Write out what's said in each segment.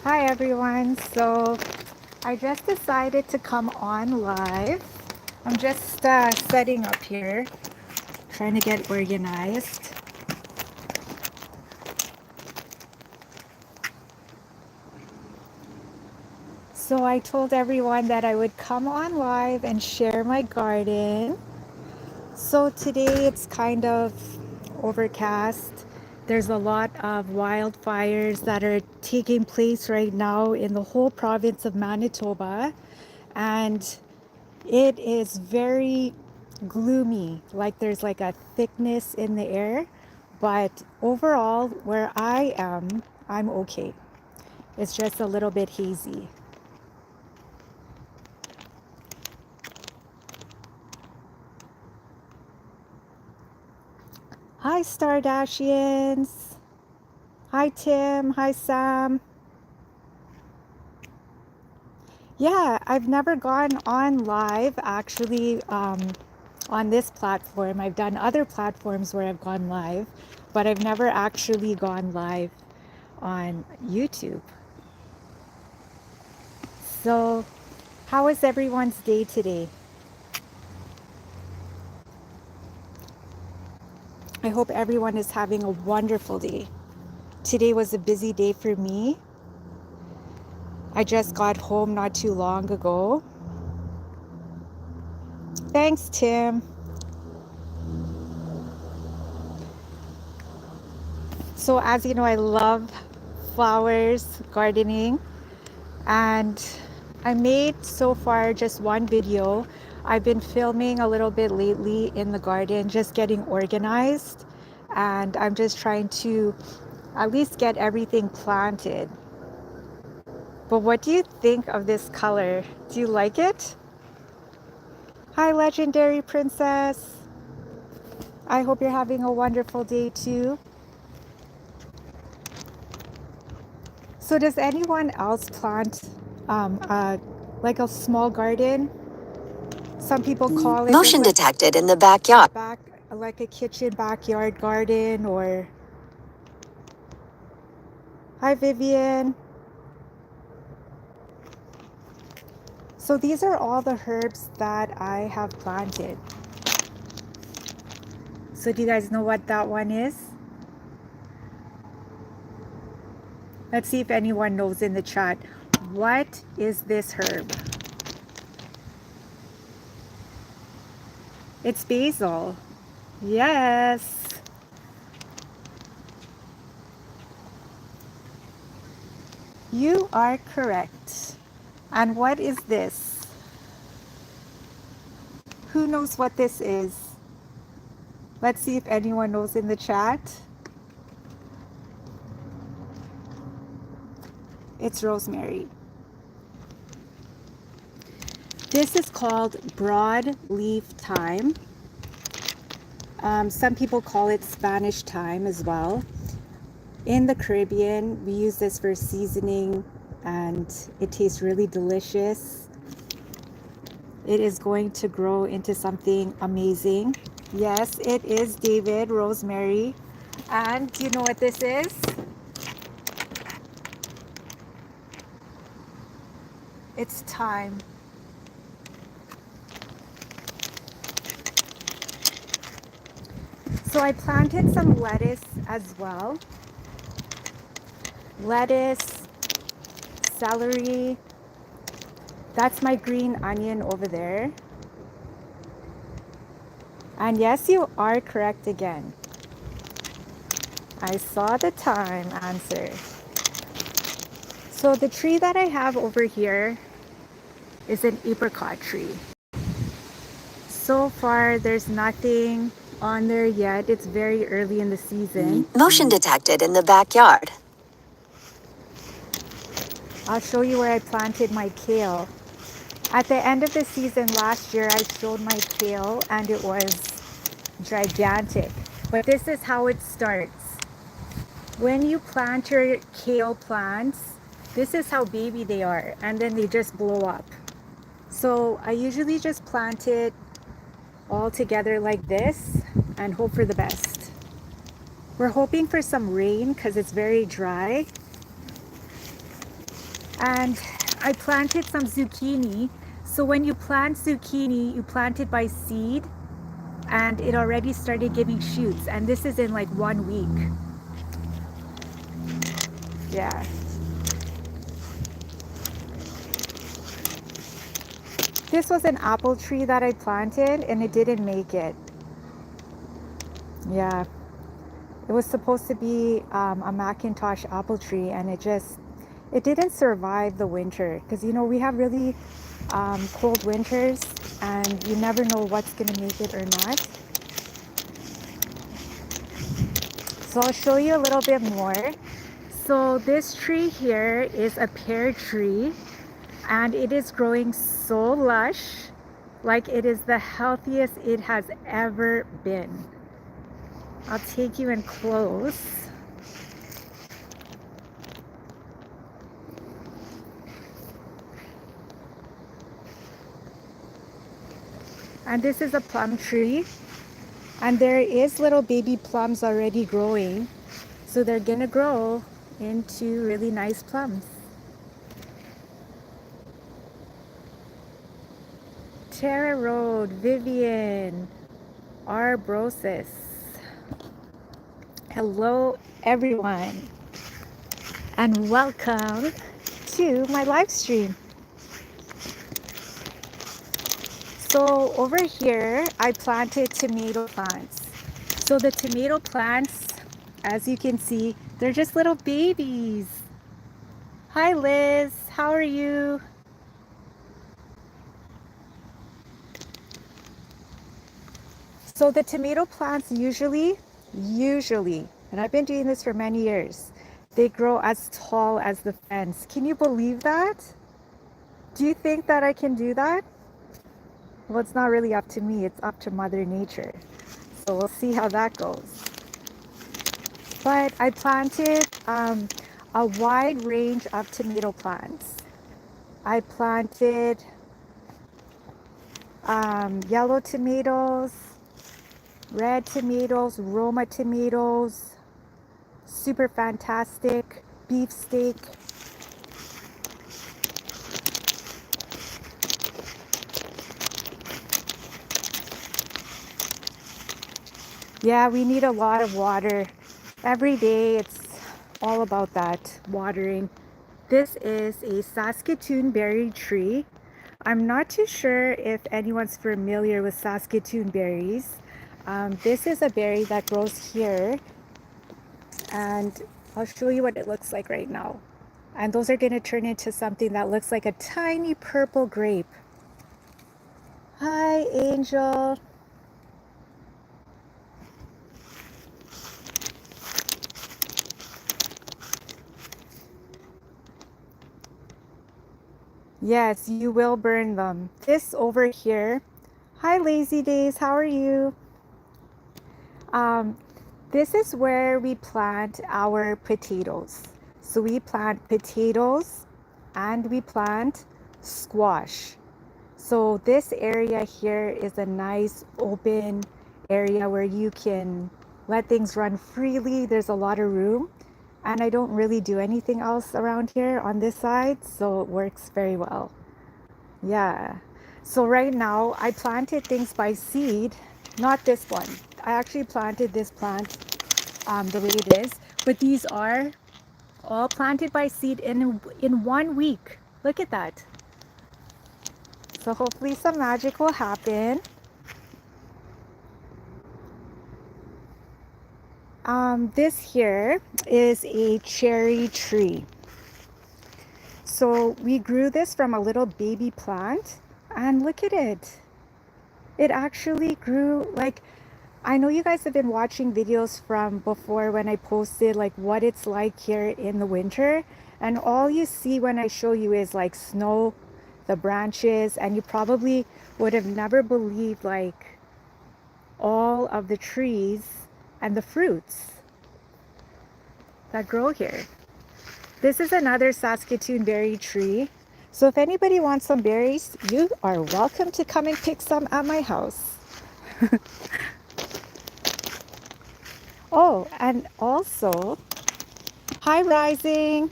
Hi everyone. So I just decided to come on live. I'm just setting up here, trying to get organized. So I told everyone that I would come on live and share my garden. So today it's kind of overcast. There's a lot of wildfires that are taking place right now in the whole province of Manitoba. And it is very gloomy, like there's like a thickness in the air. But overall, where I am, I'm okay. It's just a little bit hazy. Hi, Stardashians. Hi, Tim. Hi, Sam. Yeah, I've never gone on live actually on this platform. I've done other platforms where I've gone live, but I've never actually gone live on YouTube. So, how is everyone's day today? I hope everyone is having a wonderful day. Today was a busy day for me. I just got home not too long ago. Thanks, Tim. So, as you know, I love flowers, gardening, and I made so far just one video. I've been filming a little bit lately in the garden, just getting organized, and I'm just trying to at least get everything planted. But what do you think of this color? Do you like it? Hi, Legendary Princess. I hope you're having a wonderful day too. So does anyone else plant like a small garden? Some people call it just Motion like detected in the a backyard. like a kitchen backyard garden. Or hi, Vivian. So these are all the herbs that I have planted. So do you guys know what that one is? Let's see if anyone knows in the chat. What is this herb? It's basil. Yes. You are correct. And what is this? Who knows what this is? Let's see if anyone knows in the chat. It's rosemary. This is called broadleaf thyme. Some people call it Spanish thyme as well. In the Caribbean, we use this for seasoning and it tastes really delicious. It is going to grow into something amazing. Yes, it is, David, rosemary. And do you know what this is? It's thyme. So I planted some lettuce as well. Lettuce, celery. That's my green onion over there. And yes, you are correct again. I saw the time answer. So the tree that I have over here is an apricot tree. So far, there's nothing on there yet. It's very early in the season. Motion detected in the backyard. I'll show you where I planted my kale. At the end of the season last year, I showed my kale and it was gigantic. But this is how it starts. When you plant your kale plants, this is how baby they are, and then they just blow up. So I usually just plant it all together like this and hope for the best. We're hoping for some rain because it's very dry. And I planted some zucchini. So when you plant zucchini, you plant it by seed and it already started giving shoots. And this is in like 1 week. Yeah. This was an apple tree that I planted and it didn't make it. Yeah. It was supposed to be a Macintosh apple tree and it didn't survive the winter because, you know, we have really cold winters and you never know what's going to make it or not. So I'll show you a little bit more. So this tree here is a pear tree and it is growing so lush, like it is the healthiest it has ever been. I'll take you in close. And this is a plum tree. And there is little baby plums already growing. So they're gonna grow into really nice plums. Tara Road, Vivian, Arbrosis. Hello everyone and welcome to my live stream. So over here I planted tomato plants. So the tomato plants, as you can see, they're just little babies. Hi Liz, how are you? So the tomato plants usually, and I've been doing this for many years, they grow as tall as the fence. Can you believe that? Do you think that I can do that? Well, it's not really up to me, it's up to Mother Nature. So we'll see how that goes. But I planted a wide range of tomato plants. I planted yellow tomatoes, red tomatoes, Roma tomatoes, super fantastic beefsteak. Yeah, we need a lot of water. Every day it's all about that, watering. This is a Saskatoon berry tree. I'm not too sure if anyone's familiar with Saskatoon berries. This is a berry that grows here and I'll show you what it looks like right now. And those are going to turn into something that looks like a tiny purple grape. Hi, Angel. Yes, you will burn them. This over here. Hi, Lazy Days. How are you? This is where we plant our potatoes. So we plant potatoes and we plant squash. So this area here is a nice open area where you can let things run freely. There's a lot of room and I don't really do anything else around here on this side, so it works very well. Yeah. So right now I planted things by seed, not this one. I actually planted this plant the way it is, but these are all planted by seed in 1 week. Look at that. So hopefully some magic will happen. This here is a cherry tree. So we grew this from a little baby plant and look at it. It actually grew like, I know you guys have been watching videos from before when I posted like what it's like here in the winter. And all you see when I show you is like snow, the branches, and you probably would have never believed like all of the trees and the fruits that grow here. This is another Saskatoon berry tree. So if anybody wants some berries, you are welcome to come and pick some at my house. Oh, and also, hi Rising.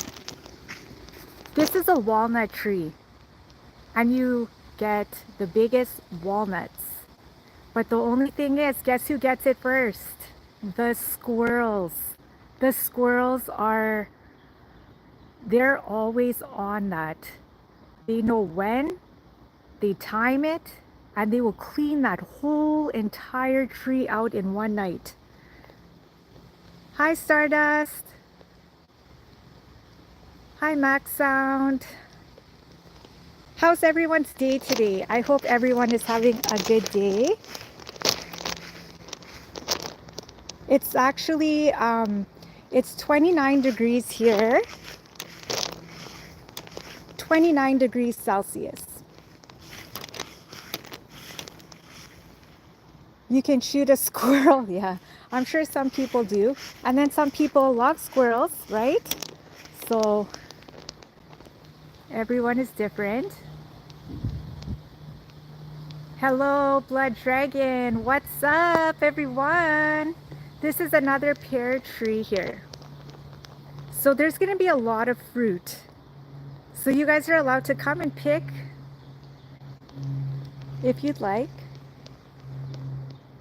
This is a walnut tree, and you get the biggest walnuts. But the only thing is, guess who gets it first? The squirrels. The squirrels are, they're always on that. They know when, they time it, and they will clean that whole entire tree out in one night. Hi, Stardust. Hi, Max Sound. How's everyone's day today? I hope everyone is having a good day. It's actually, it's 29 degrees here, 29 degrees Celsius. You can shoot a squirrel, yeah. I'm sure some people do. And then some people love squirrels, right? So everyone is different. Hello, Blood Dragon. What's up, everyone? This is another pear tree here. So there's going to be a lot of fruit. So you guys are allowed to come and pick if you'd like.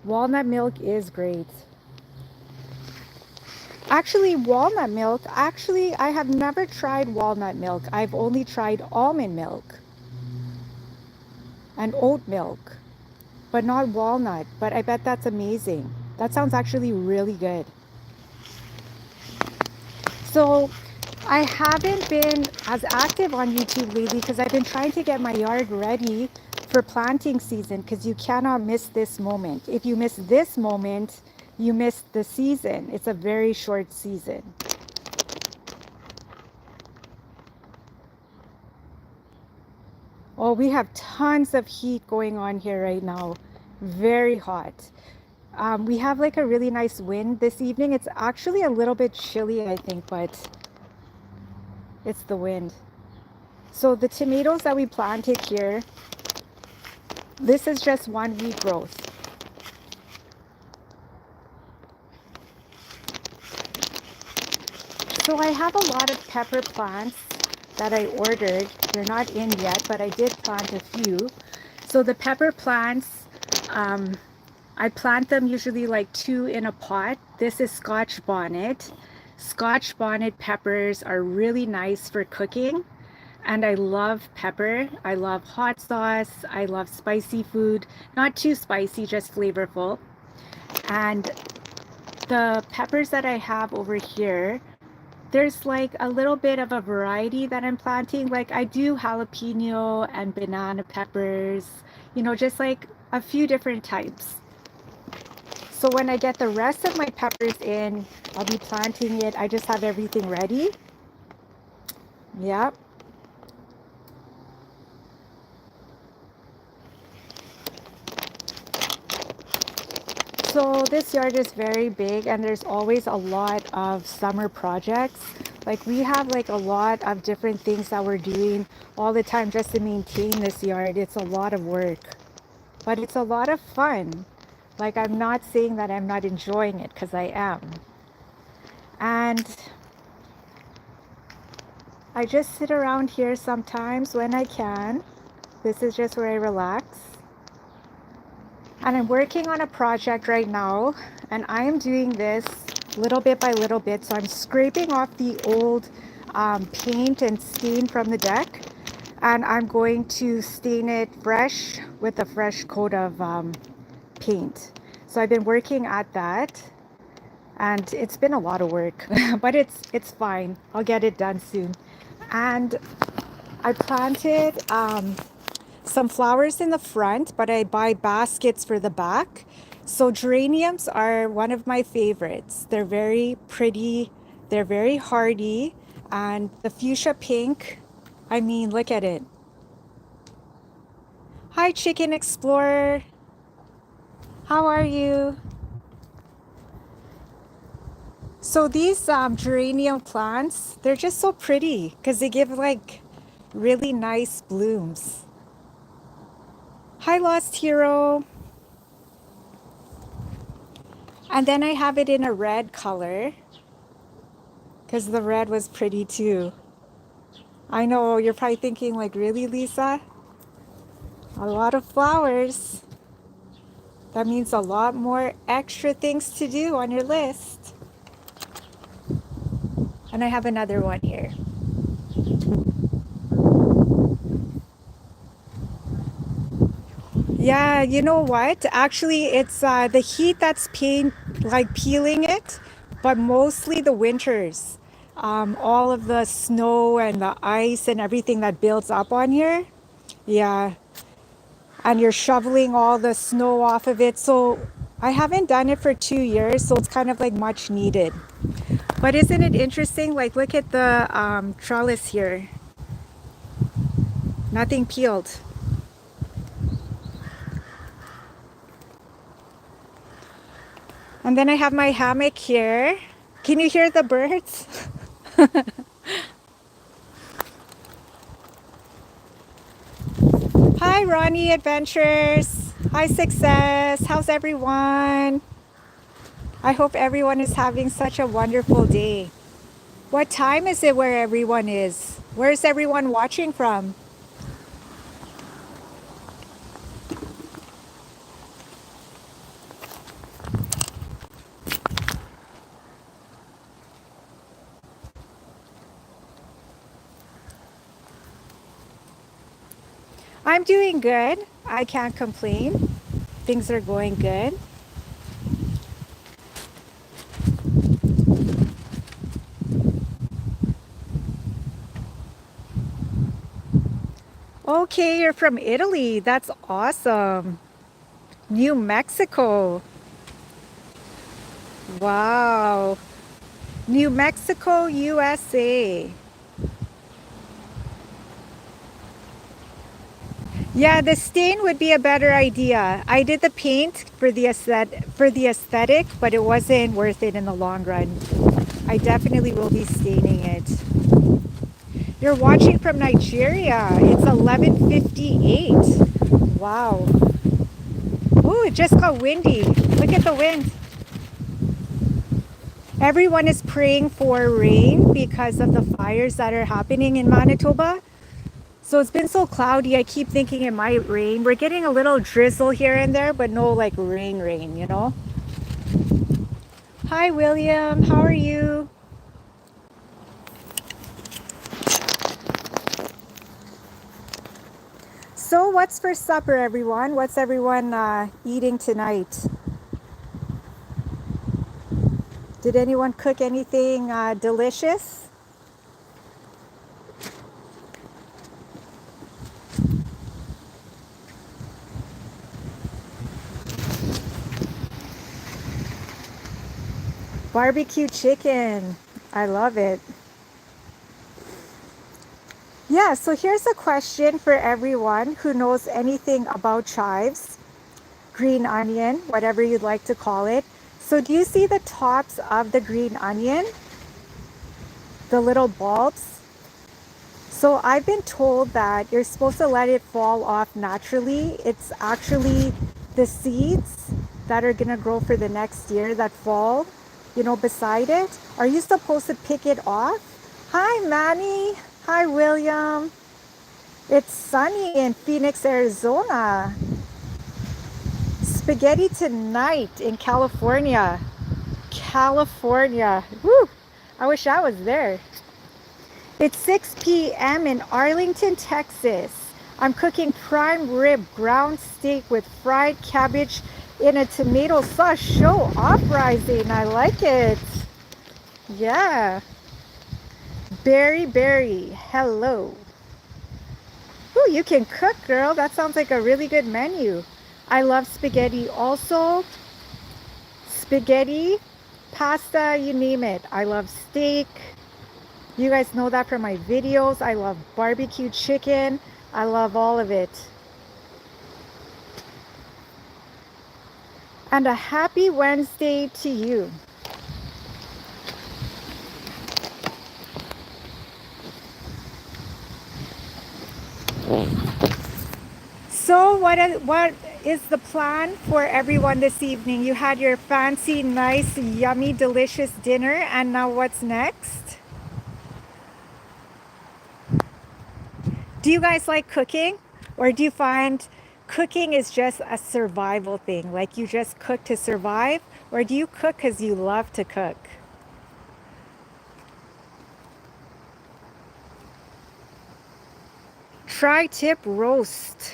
Walnut milk is great. Actually, walnut milk, I have never tried walnut milk. I've only tried almond milk and oat milk, but not walnut. But I bet that's amazing. That sounds actually really good. So I haven't been as active on YouTube lately because I've been trying to get my yard ready for planting season, because you cannot miss this moment. If you miss this moment, you miss the season. It's a very short season. Oh, we have tons of heat going on here right now. Very hot. We have like a really nice wind this evening. It's actually a little bit chilly, I think, but it's the wind. So the tomatoes that we planted here, this is just 1 week growth. So I have a lot of pepper plants that I ordered. They're not in yet, but I did plant a few. So the pepper plants, I plant them usually like 2 in a pot. This is Scotch bonnet. Scotch bonnet peppers are really nice for cooking. And I love pepper. I love hot sauce. I love spicy food. Not too spicy, just flavorful. And the peppers that I have over here, there's like a little bit of a variety that I'm planting. Like I do jalapeno and banana peppers, you know, just like a few different types. So when I get the rest of my peppers in, I'll be planting it. I just have everything ready. Yep. So this yard is very big, and there's always a lot of summer projects. Like we have like a lot of different things that we're doing all the time just to maintain this yard. It's a lot of work, but it's a lot of fun. Like I'm not saying that I'm not enjoying it, because I am. And I just sit around here sometimes when I can. This is just where I relax. And I'm working on a project right now, and I am doing this little bit by little bit. So I'm scraping off the old paint and stain from the deck, and I'm going to stain it fresh with a fresh coat of paint. So I've been working at that, and it's been a lot of work, but it's fine. I'll get it done soon. And I planted some flowers in the front, but I buy baskets for the back. So geraniums are one of my favorites. They're very pretty, they're very hardy, and the fuchsia pink, I mean, look at it. Hi, Chicken Explorer. How are you? So these geranium plants, they're just so pretty because they give like really nice blooms. Hi, Lost Hero. And then I have it in a red color because the red was pretty too. I know you're probably thinking like, really, Lisa? A lot of flowers. That means a lot more extra things to do on your list. And I have another one here. Yeah, you know what? Actually, it's the heat that's peeling it, but mostly the winters. All of the snow and the ice and everything that builds up on here. Yeah, and you're shoveling all the snow off of it. So I haven't done it for 2 years, so it's kind of like much needed. But isn't it interesting? Like, look at the trellis here. Nothing peeled. And then I have my hammock here. Can you hear the birds? Hi, Ronnie Adventures. Hi, Success. How's everyone? I hope everyone is having such a wonderful day. What time is it where everyone is? Where's everyone watching from? I'm doing good. I can't complain. Things are going good. Okay, you're from Italy. That's awesome. New Mexico. Wow. New Mexico, USA. Yeah, the stain would be a better idea. I did the paint for the aesthetic, but it wasn't worth it in the long run. I definitely will be staining it. You're watching from Nigeria. It's 11:58. Wow. Ooh, it just got windy. Look at the wind. Everyone is praying for rain because of the fires that are happening in Manitoba. So it's been so cloudy, I keep thinking it might rain. We're getting a little drizzle here and there, but no like rain, you know? Hi, William. How are you? So what's for supper, everyone? What's everyone eating tonight? Did anyone cook anything delicious? Barbecue chicken. I love it. Yeah, so here's a question for everyone who knows anything about chives, green onion, whatever you'd like to call it. So do you see the tops of the green onion? The little bulbs? So I've been told that you're supposed to let it fall off naturally. It's actually the seeds that are gonna grow for the next year that fall, beside it. Are you supposed to pick it off? Hi, Manny. Hi, William. It's sunny in Phoenix, Arizona. Spaghetti tonight in California. California. Woo! I wish I was there. It's 6 p.m. in Arlington, Texas. I'm cooking prime rib ground steak with fried cabbage in a tomato sauce. Show uprising. I like it. Yeah. Berry. Hello. Ooh, you can cook, girl. That sounds like a really good menu. I love spaghetti also. Spaghetti, pasta, you name it. I love steak. You guys know that from my videos. I love barbecue chicken. I love all of it. And a happy Wednesday to you. So what is the plan for everyone this evening? You had your fancy, nice, yummy, delicious dinner, and now what's next? Do you guys like cooking? Or do you find cooking is just a survival thing? Like you just cook to survive? Or do you cook because you love to cook? Tri-tip roast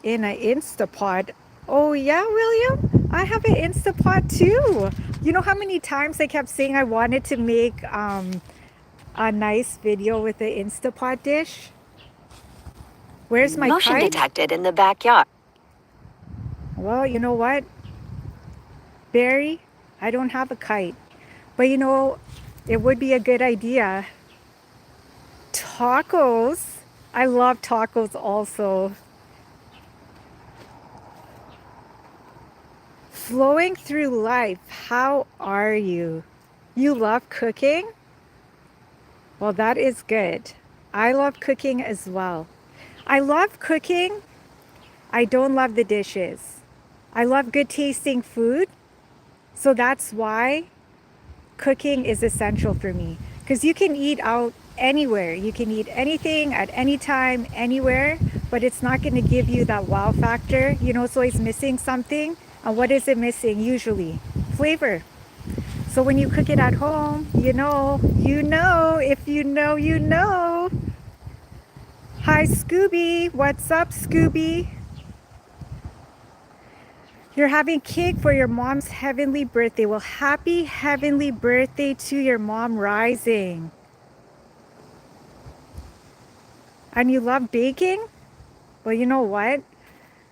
in an Instapot. Oh yeah, William? I have an Instapot too. You know how many times I kept saying I wanted to make a nice video with the Instapot dish? Where's my Motion kite? detected in the backyard. Well, you know what, Barry? I don't have a kite. But you know, it would be a good idea. Tacos. I love tacos also. Flowing through life. How are you? You love cooking? Well, that is good. I love cooking as well. I love cooking. I don't love the dishes. I love good tasting food. So that's why cooking is essential for me. Because you can eat out anywhere. You can eat anything at any time, anywhere, but it's not going to give you that wow factor. You know, it's always missing something. And what is it missing usually? Flavor. So when you cook it at home, you know, if you know, you know. Hi, Scooby. What's up, Scooby? You're having cake for your mom's heavenly birthday. Well, happy heavenly birthday to your mom rising. And you love baking? Well, you know what?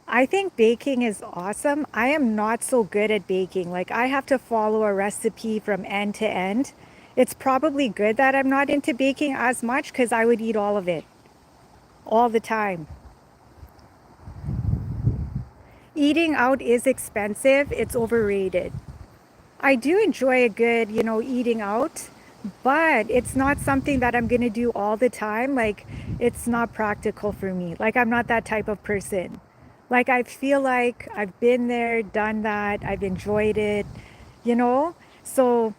I think baking is awesome. I am not so good at baking. Like, I have to follow a recipe from end to end. It's probably good that I'm not into baking as much because I would eat all of it all the time. Eating out is expensive. It's overrated. I do enjoy a good, you know, eating out, but it's not something that I'm going to do all the time. Like, it's not practical for me. Like, I'm not that type of person. Like, I feel like I've been there, done that, I've enjoyed it, you know? So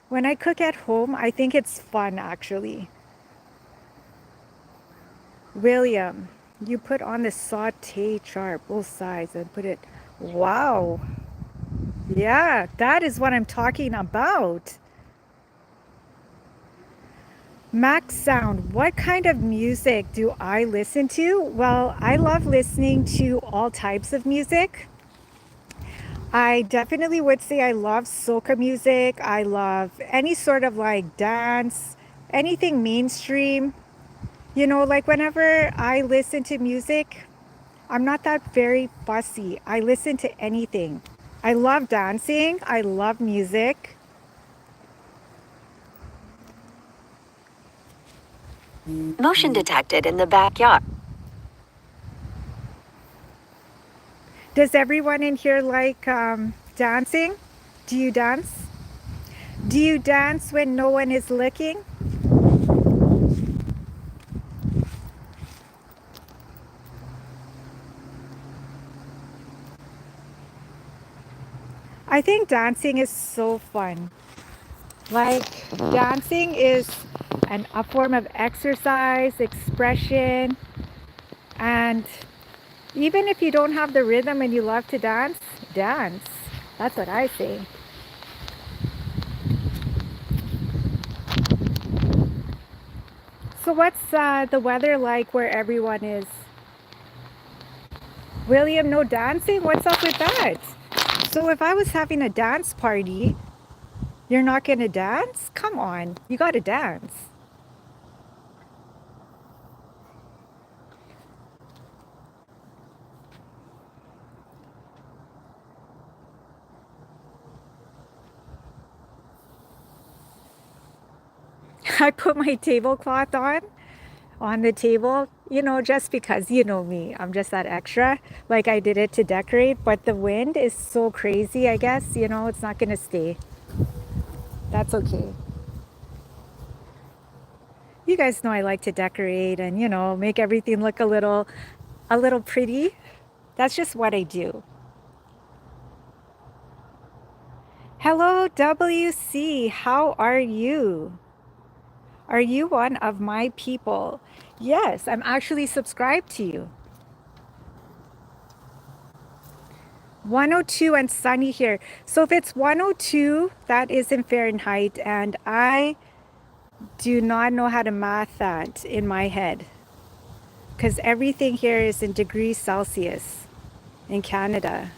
when I cook at home, I think it's fun actually. William, you put on the saute char, both sides, and put it, wow. Yeah, that is what I'm talking about. Max Sound, what kind of music do I listen to? Well, I love listening to all types of music. I definitely would say I love soca music. I love any sort of like dance, anything mainstream. You know, like whenever I listen to music, I'm not that very fussy. I listen to anything. I love dancing. I love music. Motion detected in the backyard. Does everyone in here like dancing? Do you dance? Do you dance when no one is looking? I think dancing is so fun. Like, dancing is a form of exercise, expression, and even if you don't have the rhythm and you love to dance, dance. That's what I say. So what's the weather like where everyone is? William, no dancing? What's up with that? So if I was having a dance party, you're not gonna dance? Come on, you gotta dance. I put my tablecloth on the table, you know, just because you know me, I'm just that extra. Like I did it to decorate, but the wind is so crazy, I guess, you know, it's not gonna stay. That's okay. You guys know I like to decorate and, you know, make everything look a little pretty. That's just what I do. Hello, WC. How are you? Are you one of my people? Yes, I'm actually subscribed to you. 102 and sunny here. So if it's 102, that is in Fahrenheit, and I do not know how to math that in my head because everything here is in degrees Celsius in Canada.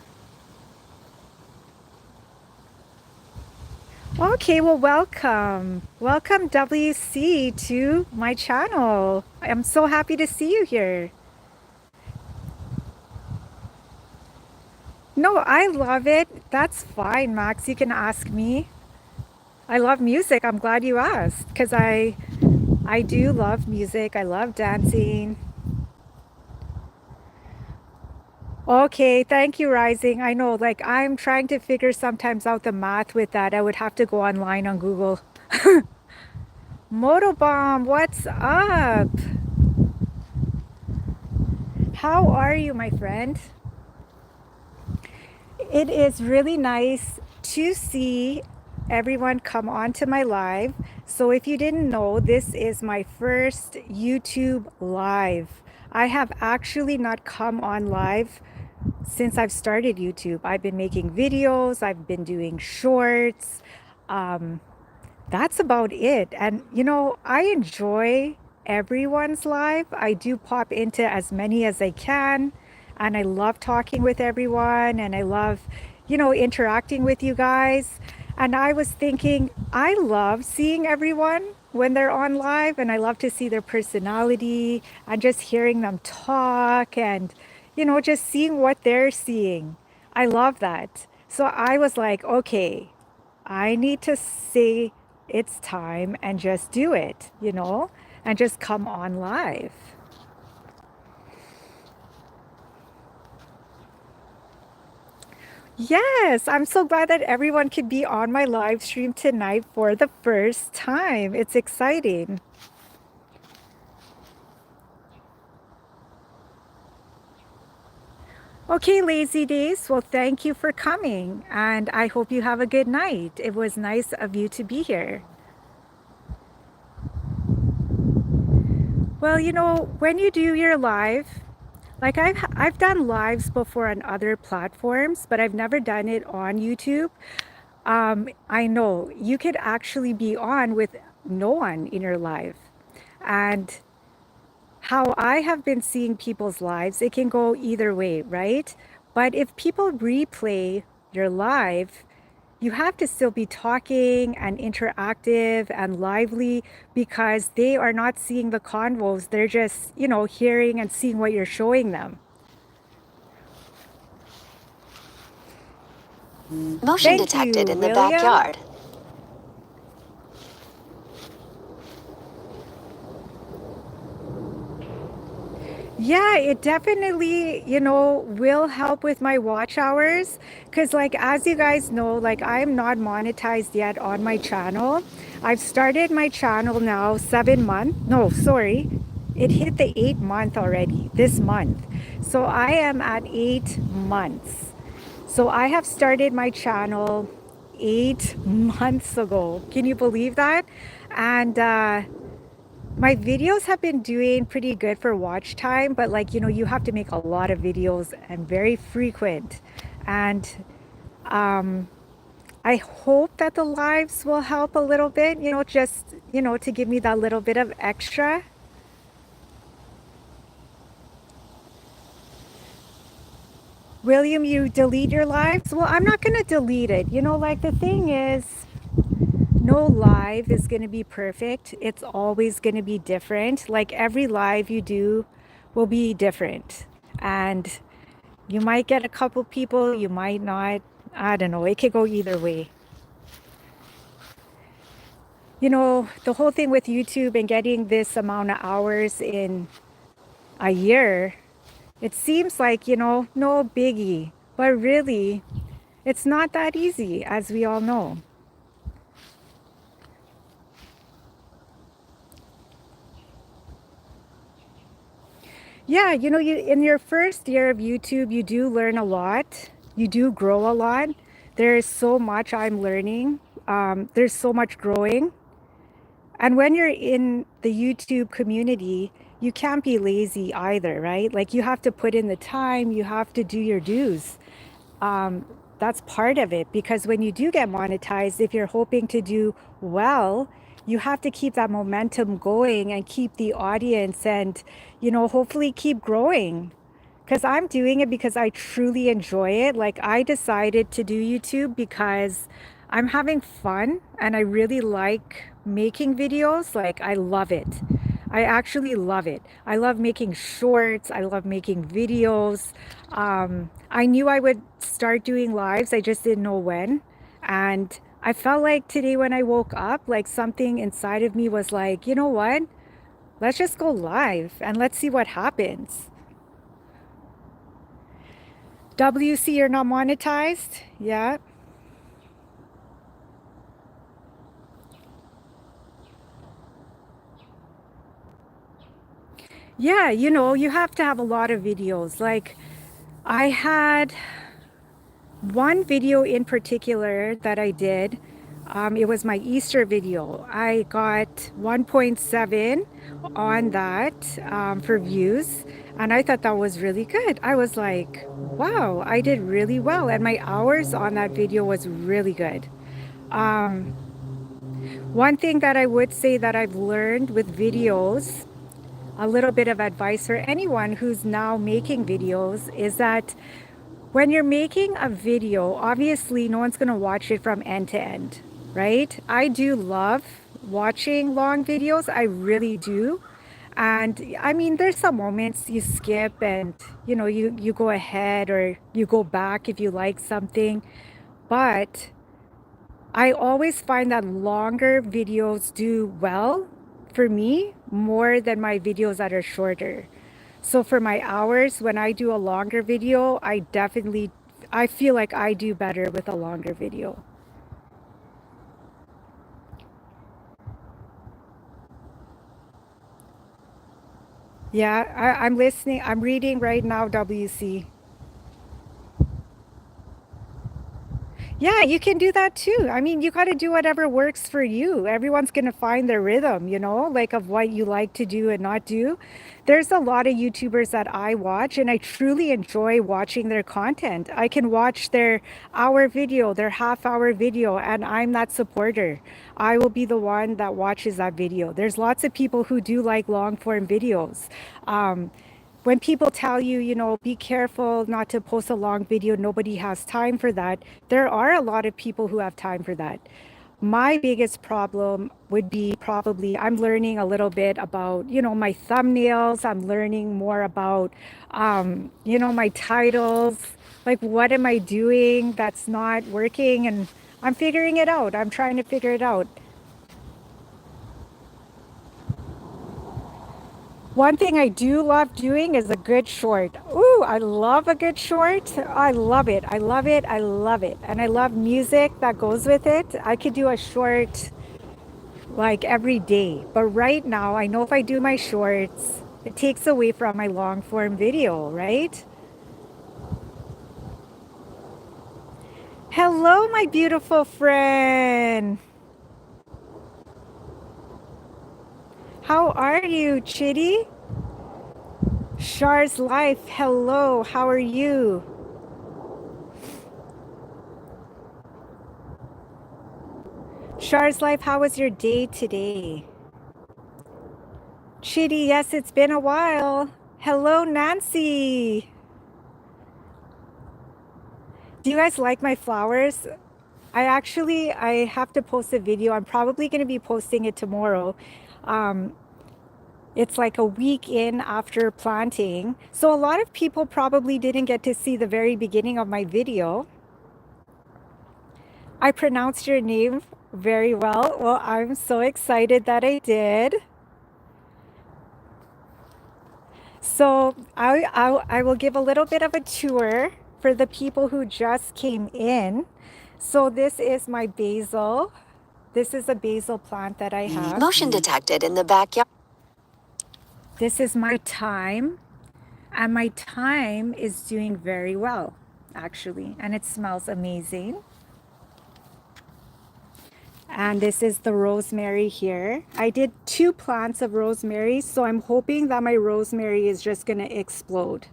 Okay, well, welcome. Welcome, WC, to my channel. I'm so happy to see you here. No, I love it. That's fine, Max. You can ask me. I love music. I'm glad you asked because I do love music. I love dancing. Okay, thank you, Rising. I know, like, I'm trying to figure sometimes out the math with that. I would have to go online on Google. Motobomb, what's up? How are you, my friend? It is really nice to see everyone come onto my live. So if you didn't know, this is my first YouTube live. I have actually not come on live since I've started YouTube. I've been making videos, I've been doing shorts. Um, that's about it. And you know, I enjoy everyone's live. I do pop into as many as I can, and I love talking with everyone, and I love, you know, interacting with you guys. And I was thinking, I love seeing everyone when they're on live, and I love to see their personality and just hearing them talk and, you know, just seeing what they're seeing. I love that. So I was like, okay, I need to say it's time and just do it, you know, and just come on live. Yes, I'm so glad that everyone could be on my live stream tonight for the first time. It's exciting. Okay, Lazy Days. Well, thank you for coming, and I hope you have a good night. It was nice of you to be here. Well, you know, when you do your live, like I've done lives before on other platforms, but I've never done it on YouTube. I know you could actually be on with no one in your life. And how I have been seeing people's lives, it can go either way, right? But if people replay your live, you have to still be talking and interactive and lively because they are not seeing the convos. They're just, you know, hearing and seeing what you're showing them. Motion Thank detected you, in the William. backyard. Yeah, it definitely, you know, will help with my watch hours. Because, like, as you guys know, like, I'm not monetized yet on my channel. I've started my channel now 7 months. No, sorry. It hit the 8 month already this month. So I am at 8 months. So I have started my channel 8 months ago. Can you believe that? And, my videos have been doing pretty good for watch time, but like, you know, you have to make a lot of videos and very frequent. And um, I hope that the lives will help a little bit, you know, just, you know, to give me that little bit of extra. William, you delete your lives? Well, I'm not going to delete it. You know, like the thing is, no live is going to be perfect. It's always going to be different. Like every live you do will be different. And you might get a couple people, you might not. I don't know. It could go either way. You know, the whole thing with YouTube and getting this amount of hours in a year, it seems like, you know, no biggie. But really, it's not that easy, as we all know. Yeah, you know, you in your first year of YouTube, you do learn a lot. You do grow a lot. There is so much I'm learning. There's so much growing. And when you're in the YouTube community, you can't be lazy either, right? Like you have to put in the time, you have to do your dues. Um, that's part of it, because when you do get monetized, if you're hoping to do well, you have to keep that momentum going and keep the audience and, hopefully keep growing. Because I'm doing it because I truly enjoy it. Like, I decided to do YouTube because I'm having fun and I really like making videos. Like, I love it. I actually love it. I love making shorts. I love making videos. I knew I would start doing lives. I just didn't know when. And I felt like today when I woke up, like something inside of me was like, you know what? Let's just go live and let's see what happens. WC, you're not monetized? Yeah. Yeah, you have to have a lot of videos. Like, I had one video in particular that I did. It was my Easter video. I got 1.7 on that for views, and I thought that was really good. I was like, wow, I did really well, and my hours on that video was really good. Um, One thing that I would say that I've learned with videos, a little bit of advice for anyone who's now making videos, is that when you're making a video, obviously no one's going to watch it from end to end, right? I do love watching long videos. I really do. And I mean, there's some moments you skip and you go ahead or you go back if you like something. But I always find that longer videos do well for me more than my videos that are shorter. So for my hours, when I do a longer video, I feel like I do better with a longer video. Yeah, I'm listening. I'm reading right now, WC. Yeah, you can do that too. I mean, you got to do whatever works for you. Everyone's going to find their rhythm, like of what you like to do and not do. There's a lot of YouTubers that I watch and I truly enjoy watching their content. I can watch their hour video, their half-hour video, and I'm that supporter. I will be the one that watches that video. There's lots of people who do like long form videos. When people tell you, be careful not to post a long video, nobody has time for that. There are a lot of people who have time for that. My biggest problem would be probably I'm learning a little bit about, my thumbnails. I'm learning more about, my titles. Like, what am I doing that's not working? And I'm figuring it out. I'm trying to figure it out. One thing I do love doing is a good short. Ooh, I love a good short. I love it. I love it. I love it. And I love music that goes with it. I could do a short like every day. But right now, I know if I do my shorts, it takes away from my long form video, right? Hello, my beautiful friend. How are you, Chitty? Shar's Life. Hello, how are you? Shar's Life, how was your day today? Chitty, yes, it's been a while. Hello, Nancy. Do you guys like my flowers? I have to post a video. I'm probably going to be posting it tomorrow. Um, it's like a week in after planting. So a lot of people probably didn't get to see the very beginning of my video. I pronounced your name very well. Well, I'm so excited that I did. So I will give a little bit of a tour for the people who just came in. So this is my basil. This is a basil plant that I have. Motion detected in the backyard. This is my thyme, and my thyme is doing very well, actually, and it smells amazing. And this is the rosemary here. I did 2 plants of rosemary, so I'm hoping that my rosemary is just gonna explode.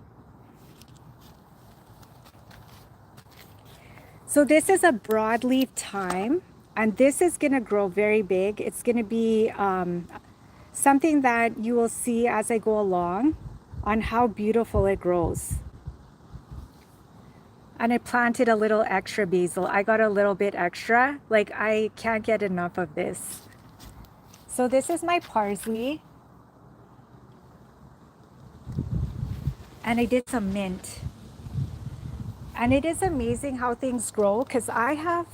So this is a broadleaf thyme, and this is gonna grow very big. It's gonna be something that you will see as I go along on how beautiful it grows. And I planted a little extra basil. I got a little bit extra. Like, I can't get enough of this. So this is my parsley. And I did some mint. And it is amazing how things grow, because I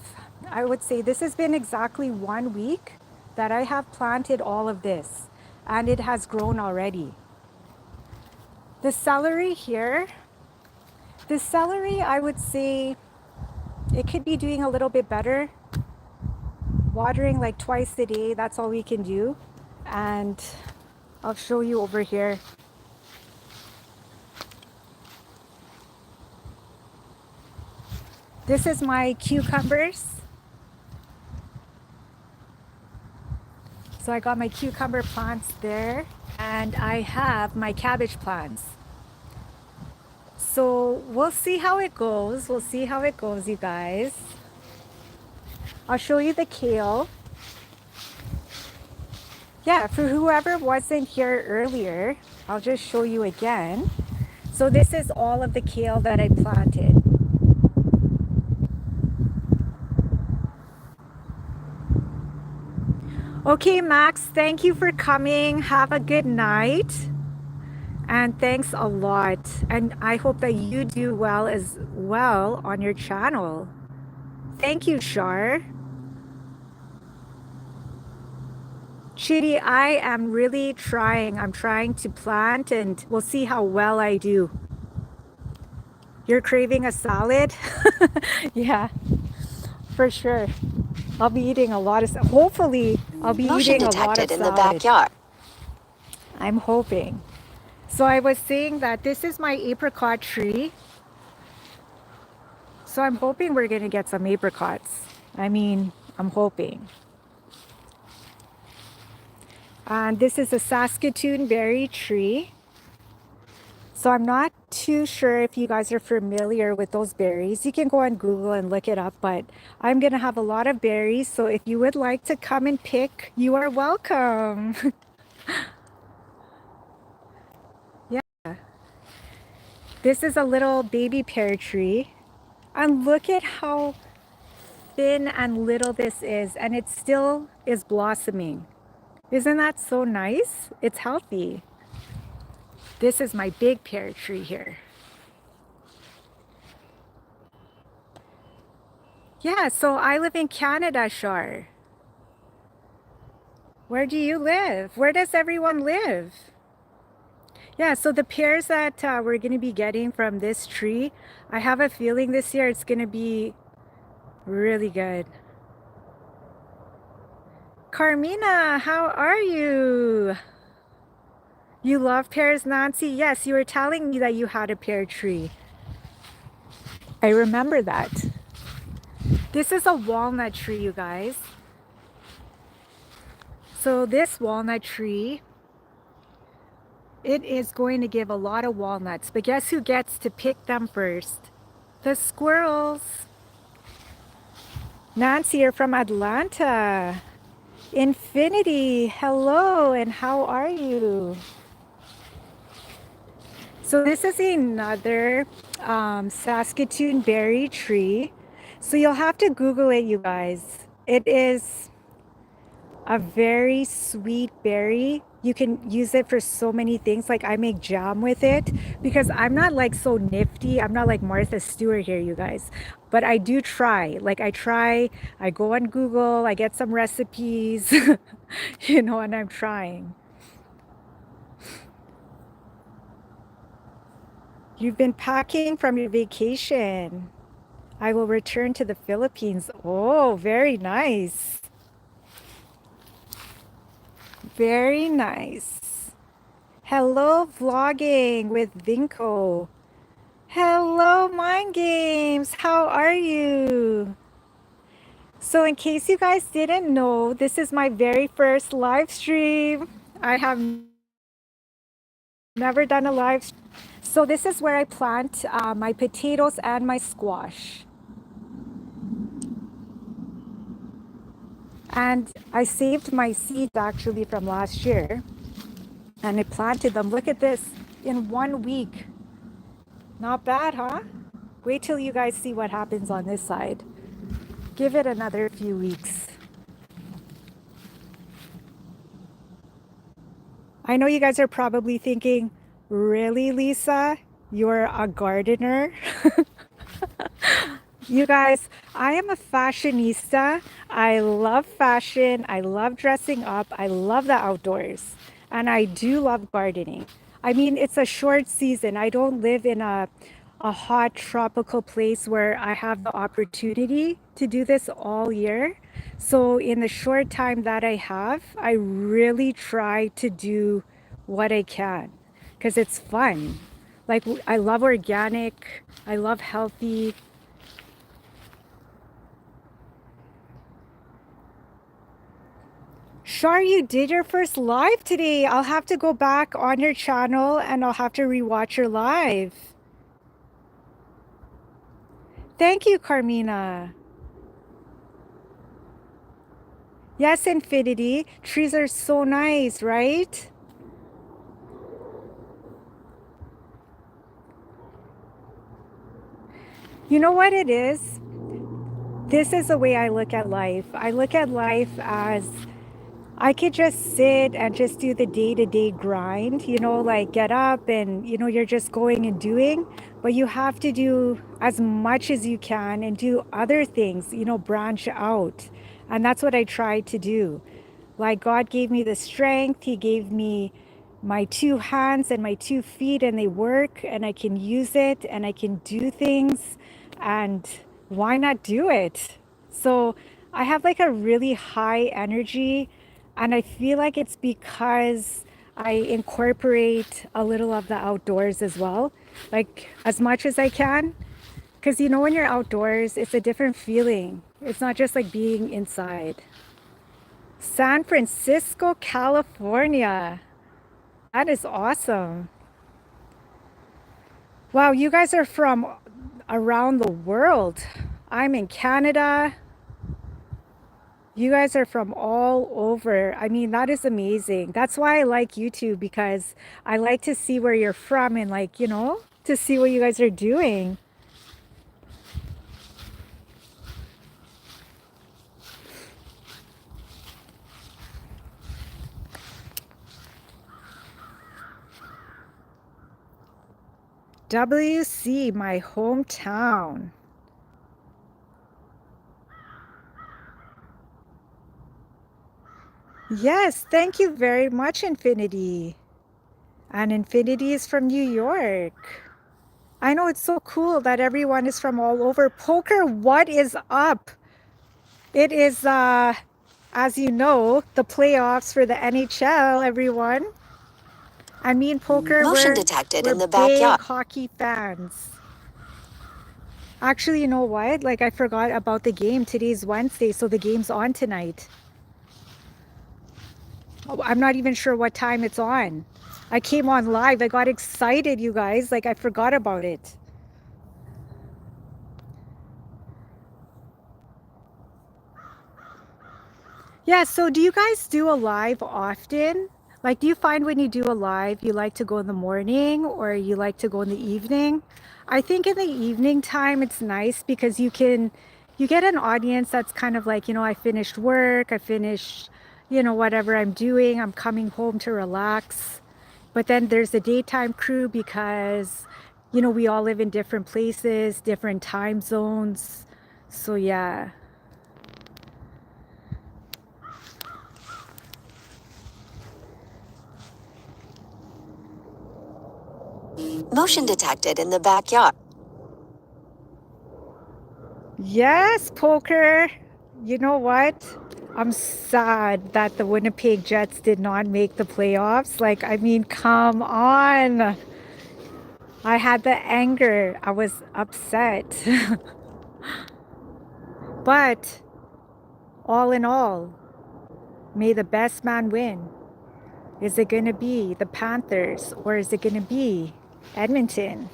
would say this has been exactly 1 week that I have planted all of this. And it has grown already. The celery here, I would say it could be doing a little bit better. Watering like twice a day, that's all we can do. And I'll show you over here. This is my cucumbers. So I got my cucumber plants there, and I have my cabbage plants. So we'll see how it goes. We'll see how it goes, you guys. I'll show you the kale. Yeah, for whoever wasn't here earlier, I'll just show you again. So this is all of the kale that I planted. Okay, Max, thank you for coming. Have a good night. And thanks a lot. And I hope that you do well as well on your channel. Thank you, Shar. Chitty, I am really trying. I'm trying to plant, and we'll see how well I do. You're craving a salad? Yeah, for sure. I'll be eating a lot of, hopefully, I'll be Motion eating a lot of detected in the salad. backyard. I'm hoping. So I was saying that this is my apricot tree. So I'm hoping we're going to get some apricots. I mean, I'm hoping. And this is a Saskatoon berry tree. So I'm not too sure if you guys are familiar with those berries. You can go on Google and look it up, but I'm going to have a lot of berries. So if you would like to come and pick, you are welcome. Yeah. This is a little baby pear tree. And look at how thin and little this is, and it still is blossoming. Isn't that so nice? It's healthy. This is my big pear tree here. Yeah, so I live in Canada, Shar. Where do you live? Where does everyone live? Yeah, so the pears that we're going to be getting from this tree, I have a feeling this year it's going to be really good. Carmina, how are you? You love pears, Nancy? Yes, you were telling me that you had a pear tree. I remember that. This is a walnut tree, you guys. So this walnut tree, it is going to give a lot of walnuts. But guess who gets to pick them first? The squirrels. Nancy, you're from Atlanta. Infinity, hello, and how are you? So this is another Saskatoon berry tree. So you'll have to Google it, you guys. It is a very sweet berry. You can use it for so many things. Like, I make jam with it because I'm not like so nifty. I'm not like Martha Stewart here, you guys. But I do try. Like, I go on Google, I get some recipes, you know, and I'm trying. You've been packing from your vacation. I will return to the Philippines. Oh, very nice. Very nice. Hello, vlogging with Vinco. Hello, Mind Games. How are you? So in case you guys didn't know, this is my very first live stream. I have never done a live stream. So this is where I plant my potatoes and my squash. And I saved my seeds actually from last year and I planted them. Look at this in 1 week. Not bad, huh? Wait till you guys see what happens on this side. Give it another few weeks. I know you guys are probably thinking, really, Lisa? You're a gardener? You guys, I am a fashionista. I love fashion. I love dressing up. I love the outdoors. And I do love gardening. I mean, it's a short season. I don't live in a hot tropical place where I have the opportunity to do this all year. So, in the short time that I have, I really try to do what I can because it's fun. Like, I love organic, I love healthy. Shar, you did your first live today. I'll have to go back on your channel and I'll have to rewatch your live. Thank you, Carmina. Yes, Infinity. Trees are so nice, right? You know what it is? This is the way I look at life. I look at life as I could just sit and just do the day-to-day grind, like get up and, you're just going and doing, but you have to do as much as you can and do other things, branch out. And that's what I try to do. Like God gave me the strength, He gave me my two hands and my 2 feet, and they work, and I can use it and I can do things. And why not do it? So I have like a really high energy, and I feel like it's because I incorporate a little of the outdoors as well, like as much as I can. Because when you're outdoors, it's a different feeling. It's not just like being inside. San Francisco, California. That is awesome. Wow, you guys are from around the world. I'm in Canada. You guys are from all over. I mean, that is amazing. That's why I like YouTube, because I like to see where you're from and like, to see what you guys are doing. WC, my hometown. Yes, thank you very much, Infinity. And Infinity is from New York. I know, it's so cool that everyone is from all over. Poker, what is up? It is, as you know, the playoffs for the NHL, everyone. I mean, Poker, Motion we're detected we're in the big backyard. hockey fans. Actually, you know what? Like, I forgot about the game. Today's Wednesday, so the game's on tonight. Oh, I'm not even sure what time it's on. I came on live. I got excited, you guys. Like, I forgot about it. Yeah, so do you guys do a live often? Like, do you find when you do a live, you like to go in the morning or you like to go in the evening? I think in the evening time, it's nice because you get an audience that's kind of like, I finished work, I finished, whatever I'm doing, I'm coming home to relax. But then there's the daytime crew because, we all live in different places, different time zones. So yeah. Motion detected in the backyard. Yes, Poker. You know what? I'm sad that the Winnipeg Jets did not make the playoffs. Like, I mean, come on. I had the anger. I was upset. But All in all, may the best man win. Is it going to be the Panthers or is it going to be Edmonton?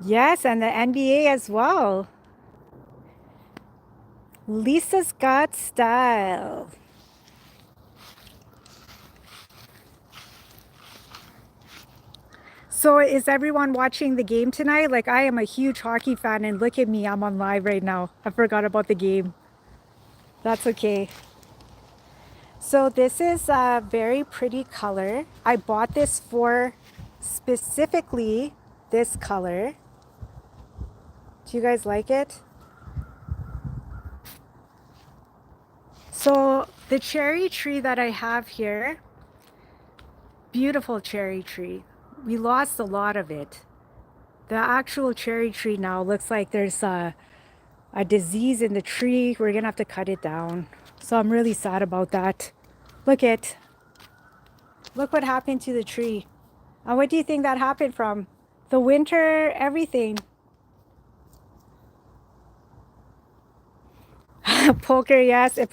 Yes, and the NBA as well. Lisa's got style. So is everyone watching the game tonight? Like, I am a huge hockey fan, and look at me, I'm on live right now. I forgot about the game. That's okay. So this is a very pretty color. I bought this for specifically this color. Do you guys like it? So the cherry tree that I have here, beautiful cherry tree. We lost a lot of it. The actual cherry tree now looks like there's a disease in the tree. We're gonna have to cut it down. So I'm really sad about that. Look what happened to the tree. And what do you think that happened from? The winter, everything. Poker, yes, it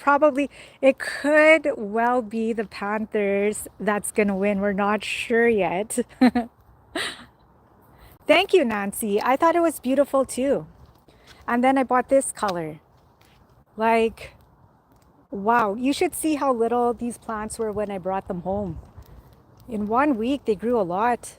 could well be the Panthers that's gonna win. We're not sure yet. Thank you, Nancy. I thought it was beautiful too. And then I bought this color. Like, wow, you should see how little these plants were when I brought them home. In 1 week, they grew a lot.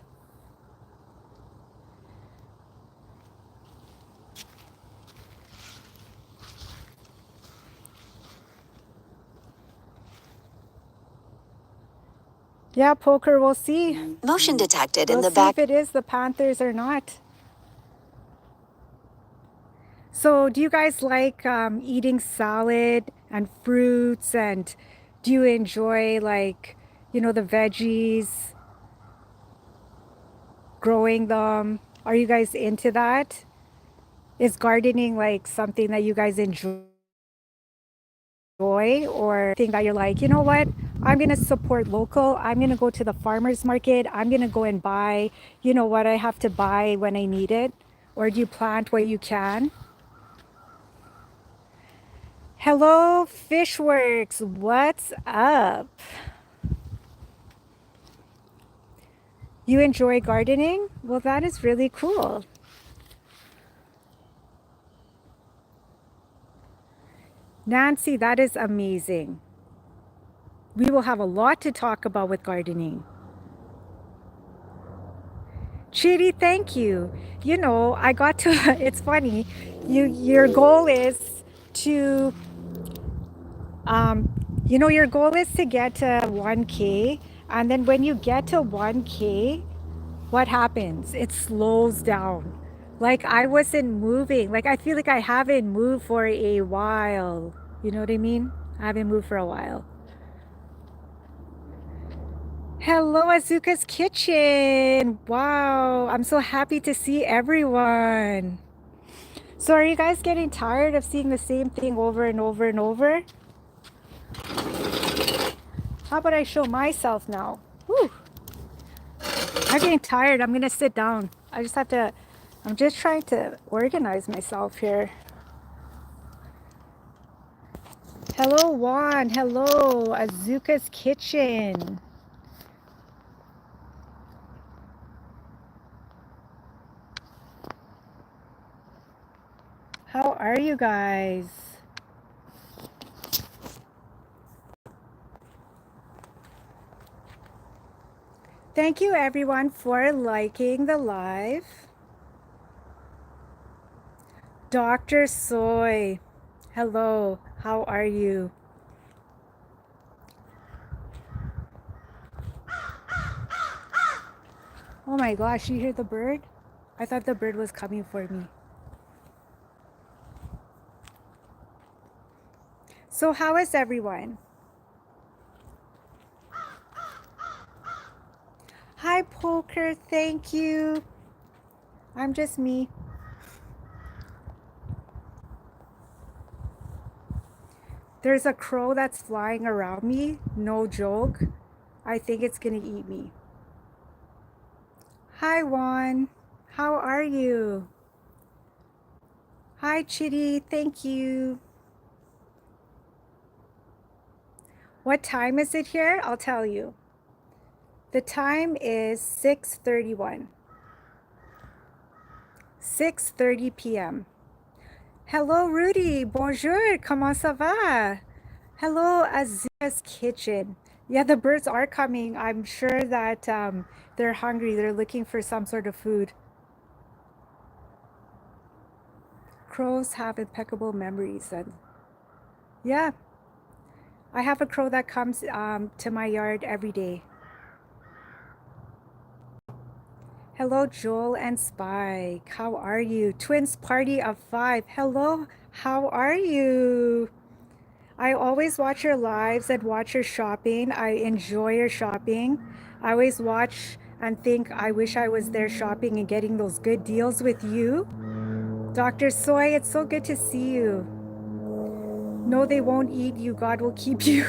Yeah, Poker, we'll see. Motion detected in We'll the see back. if it is the Panthers or not. So do you guys like eating salad and fruits, and do you enjoy, like, the veggies, growing them? Are you guys into that? Is gardening like something that you guys enjoy, or think that you're like, you know what? I'm going to support local. I'm going to go to the farmer's market. I'm going to go and buy, what I have to buy when I need it. Or do you plant what you can? Hello, Fishworks. What's up? You enjoy gardening? Well, that is really cool. Nancy, that is amazing. We will have a lot to talk about with gardening. Chidi, thank you. I got to, it's funny. Your goal is to, your goal is to get to 1K. And then when you get to 1K, what happens? It slows down. Like, I wasn't moving. Like, I feel like I haven't moved for a while. You know what I mean? I haven't moved for a while. Hello, Azuka's Kitchen. Wow, I'm so happy to see everyone. So are you guys getting tired of seeing the same thing over and over and over? How about I show myself now? Whew. I'm getting tired. I'm gonna sit down. I'm just trying to organize myself here. Hello, Juan. Hello, Azuka's Kitchen. How are you guys? Thank you everyone for liking the live. Dr. Soy, hello, how are you? Oh my gosh, you hear the bird? I thought the bird was coming for me. So how is everyone? Hi, Poker, thank you. I'm just me. There's a crow that's flying around me, no joke. I think it's gonna eat me. Hi, Juan. How are you? Hi, Chitty. Thank you. What time is it here? I'll tell you. The time is 6:31. 6:30 p.m. Hello, Rudy. Bonjour. Comment ça va? Hello, Aziza's Kitchen. Yeah, the birds are coming. I'm sure that they're hungry. They're looking for some sort of food. Crows have impeccable memories. And yeah, I have a crow that comes to my yard every day. Hello, Joel and Spike. How are you? Twins party of 5. Hello, how are you? I always watch your lives and watch your shopping. I enjoy your shopping. I always watch and think I wish I was there shopping and getting those good deals with you. Dr. Soy, it's so good to see you. No, they won't eat you. God will keep you.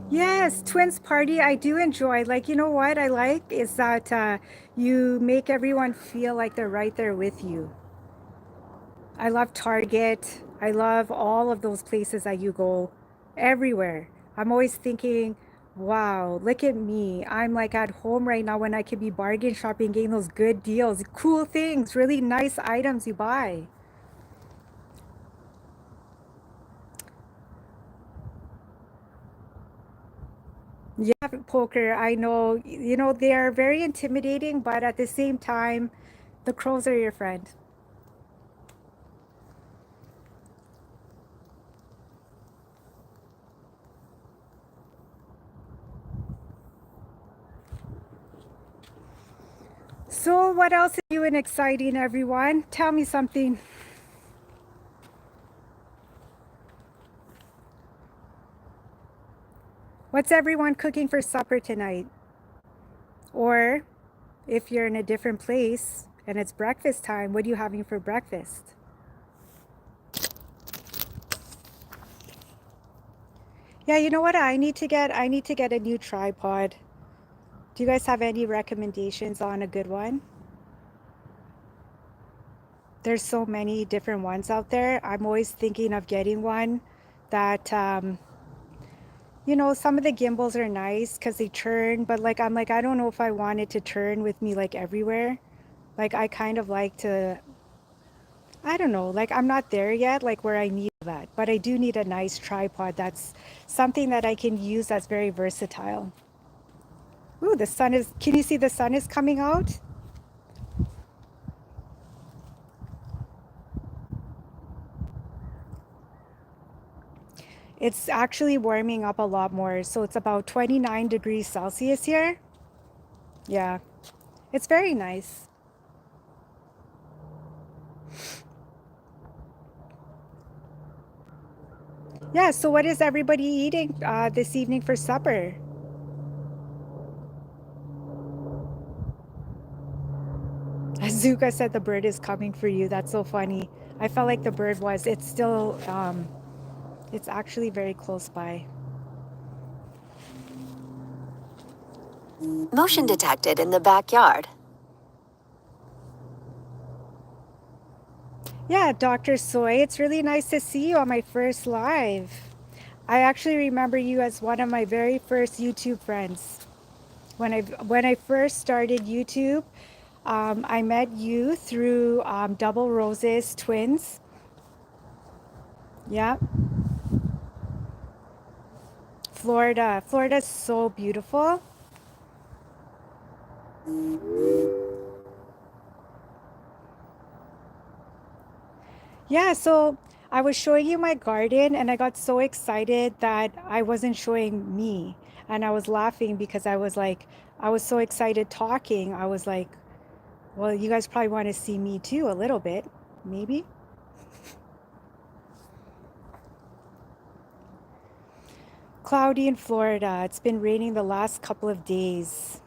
Yes, twins party, I do enjoy. Like, you know what I like is that you make everyone feel like they're right there with you. I love Target. I love all of those places that you go everywhere. I'm always thinking, wow, look at me. I'm like at home right now when I could be bargain shopping, getting those good deals, cool things, really nice items you buy. Yeah, poker, I know, you know, they are very intimidating, but at the same time, the crows are your friend. So, what else are you in exciting, everyone? Tell me something. What's everyone cooking for supper tonight? Or if you're in a different place and it's breakfast time, what are you having for breakfast? Yeah, you know what I need to get? I need to get a new tripod. Do you guys have any recommendations on a good one? There's so many different ones out there. I'm always thinking of getting one that you know, some of the gimbals are nice because they turn, but like I'm like I don't know if I want it to turn with me like everywhere. Like I kind of like to, I don't know, like I'm not there yet, like where I need that, but I do need a nice tripod that's something that I can use that's very versatile. Ooh, the sun is, can you see the sun is coming out? It's actually warming up a lot more. So it's about 29 degrees Celsius here. Yeah, it's very nice. Yeah, so what is everybody eating this evening for supper? Azuka said the bird is coming for you. That's so funny. I felt like the bird was. It's still, it's actually very close by. Motion detected in the backyard. Yeah, Dr. Soy, it's really nice to see you on my first live. I actually remember you as one of my very first YouTube friends. When I first started YouTube, I met you through Double Roses Twins. Yeah, Florida. Florida's so beautiful. Yeah, so I was showing you my garden and I got so excited that I wasn't showing me. And I was laughing because I was like, I was so excited talking. I was like, well, you guys probably want to see me too a little bit, maybe. Cloudy in Florida. It's been raining the last couple of days.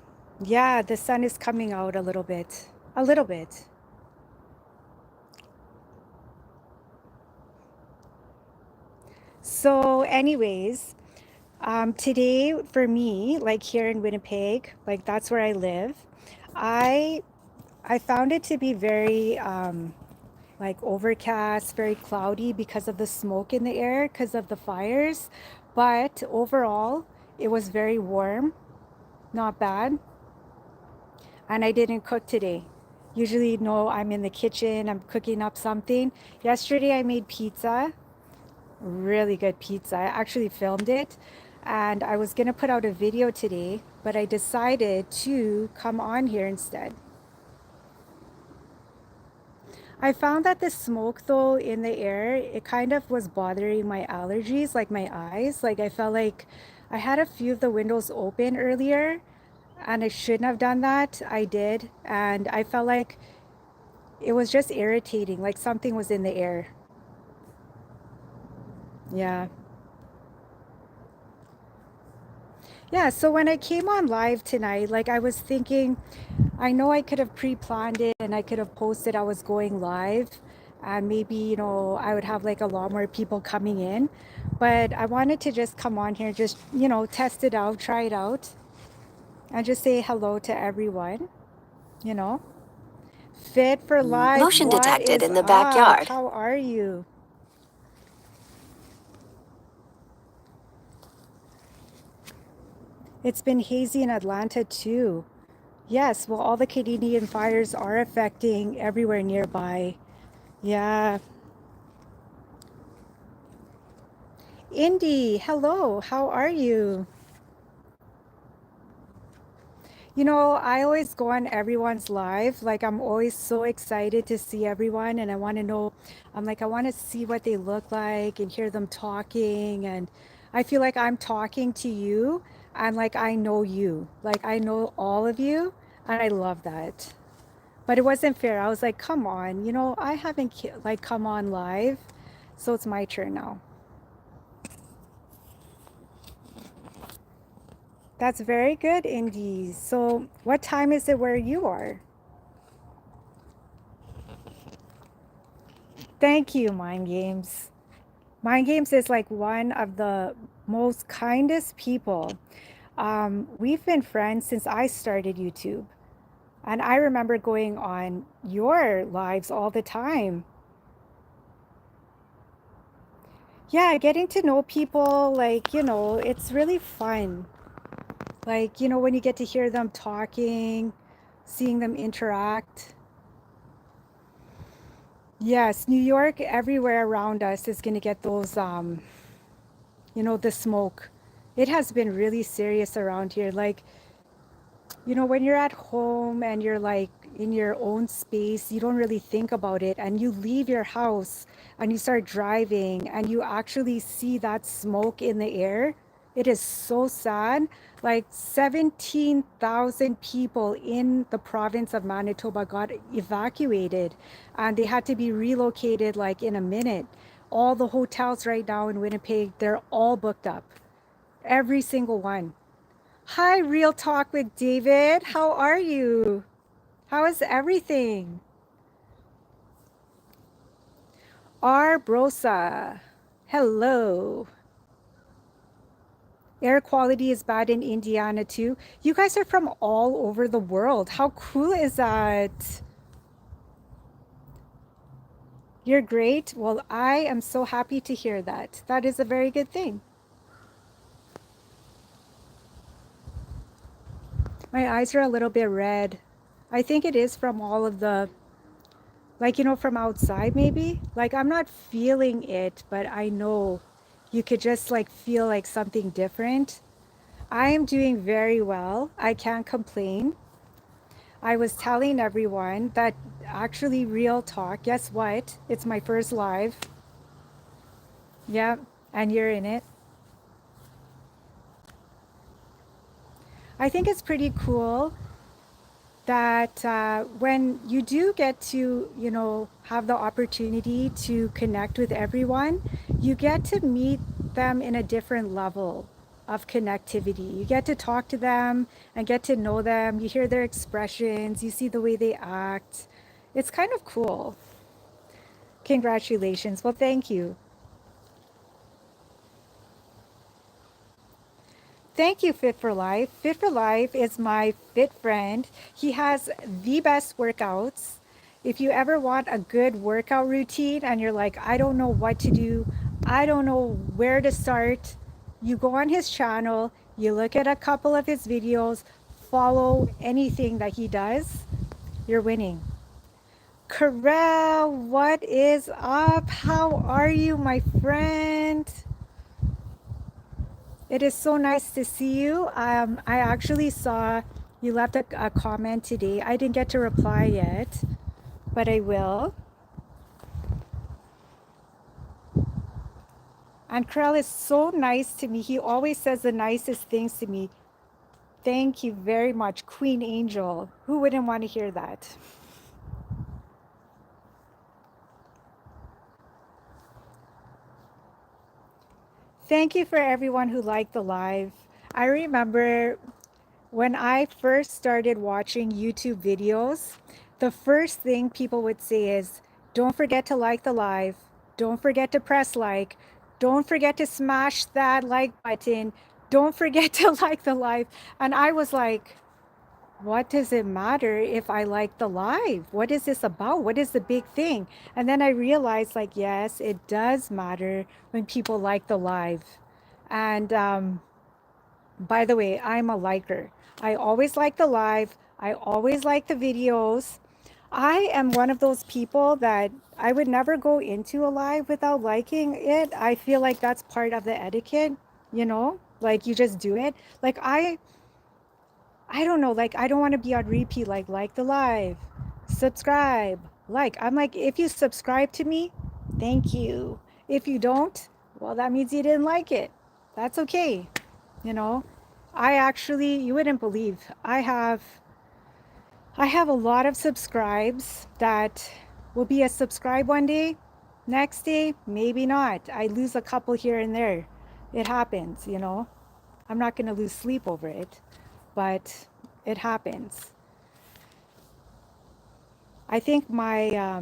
Yeah, the sun is coming out a little bit. A little bit. So, anyways, today for me, like here in Winnipeg, like that's where I live, I I found it to be very like overcast, very cloudy because of the smoke in the air, because of the fires. But overall, it was very warm, not bad. And I didn't cook today. Usually, no, I'm in the kitchen, I'm cooking up something. Yesterday, I made pizza, really good pizza. I actually filmed it, and I was gonna put out a video today, but I decided to come on here instead. I found that the smoke though in the air, it kind of was bothering my allergies, like my eyes. Like I felt like I had a few of the windows open earlier and I shouldn't have done that. I did. And I felt like it was just irritating, like something was in the air. Yeah. Yeah. So when I came on live tonight, like I was thinking, I know I could have pre-planned it and I could have posted I was going live and maybe, I would have like a lot more people coming in. But I wanted to just come on here, just, test it out, try it out, and just say hello to everyone, you know. Fit for life, Motion what detected is in the up? backyard. How are you? It's been hazy in Atlanta too. Yes, well, all the Canadian fires are affecting everywhere nearby. Yeah. Indy, hello, how are you? I always go on everyone's live. Like, I'm always so excited to see everyone, and I want to know, I'm like, I want to see what they look like and hear them talking. And I feel like I'm talking to you, and like, I know you. Like, I know all of you, and I love that. But it wasn't fair. I was like, come on, I haven't like come on live, so it's my turn now. That's very good, Indy. So, what time is it where you are? Thank you, Mind Games. Mind Games is like one of the most kindest people. We've been friends since I started YouTube, and I remember going on your lives all the time. Yeah, getting to know people, like, it's really fun. Like, when you get to hear them talking, seeing them interact. Yes, New York, everywhere around us is going to get those, the smoke. It has been really serious around here. Like, when you're at home and you're like in your own space, you don't really think about it. And you leave your house and you start driving and you actually see that smoke in the air. It is so sad. Like 17,000 people in the province of Manitoba got evacuated and they had to be relocated like in a minute. All the hotels right now in Winnipeg, they're all booked up. Every single one. Hi, Real Talk with David. How are you? How is everything? R. Brosa. Hello. Air quality is bad in Indiana too. You guys are from all over the world. How cool is that? You're great. Well, I am so happy to hear that. That is a very good thing. My eyes are a little bit red. I think it is from all of the, like, from outside maybe. Like, I'm not feeling it, but I know you could just like feel like something different. I am doing very well. I can't complain. I was telling everyone that actually, real talk, guess what? It's my first live. Yeah, and you're in it. I think it's pretty cool that when you do get to, have the opportunity to connect with everyone, you get to meet them in a different level of connectivity. You get to talk to them and get to know them. You hear their expressions, you see the way they act. It's kind of cool. Congratulations. Well, thank you. Thank you, Fit for Life. Fit for Life is my fit friend. He has the best workouts. If you ever want a good workout routine and you're like, I don't know what to do, I don't know where to start, you go on his channel, you look at a couple of his videos, follow anything that he does, you're winning. Corel, what is up? How are you, my friend? It is so nice to see you. I actually saw you left a comment today. I didn't get to reply yet, but I will. And Krell is so nice to me. He always says the nicest things to me. Thank you very much, Queen Angel. Who wouldn't want to hear that? Thank you for everyone who liked the live. I remember when I first started watching YouTube videos, the first thing people would say is, don't forget to like the live. Don't forget to press like. Don't forget to smash that like button. Don't forget to like the live. And I was like, what does it matter if I like the live? What is this about? What is the big thing? And then I realized, like, yes, it does matter when people like the live. And by the way, I'm a liker. I always like the live. I always like the videos. I am one of those people that I would never go into a live without liking it. I feel like that's part of the etiquette, you know? Like you just do it. Like I don't know, like I don't want to be on repeat like the live, subscribe, like. I'm like, if you subscribe to me, thank you. If you don't, well, that means you didn't like it. That's okay. You know, I actually, you wouldn't believe, I have a lot of subscribes that will be a subscribe one day, next day, maybe not. I lose a couple here and there. It happens, you know. I'm not going to lose sleep over it, but it happens. I think my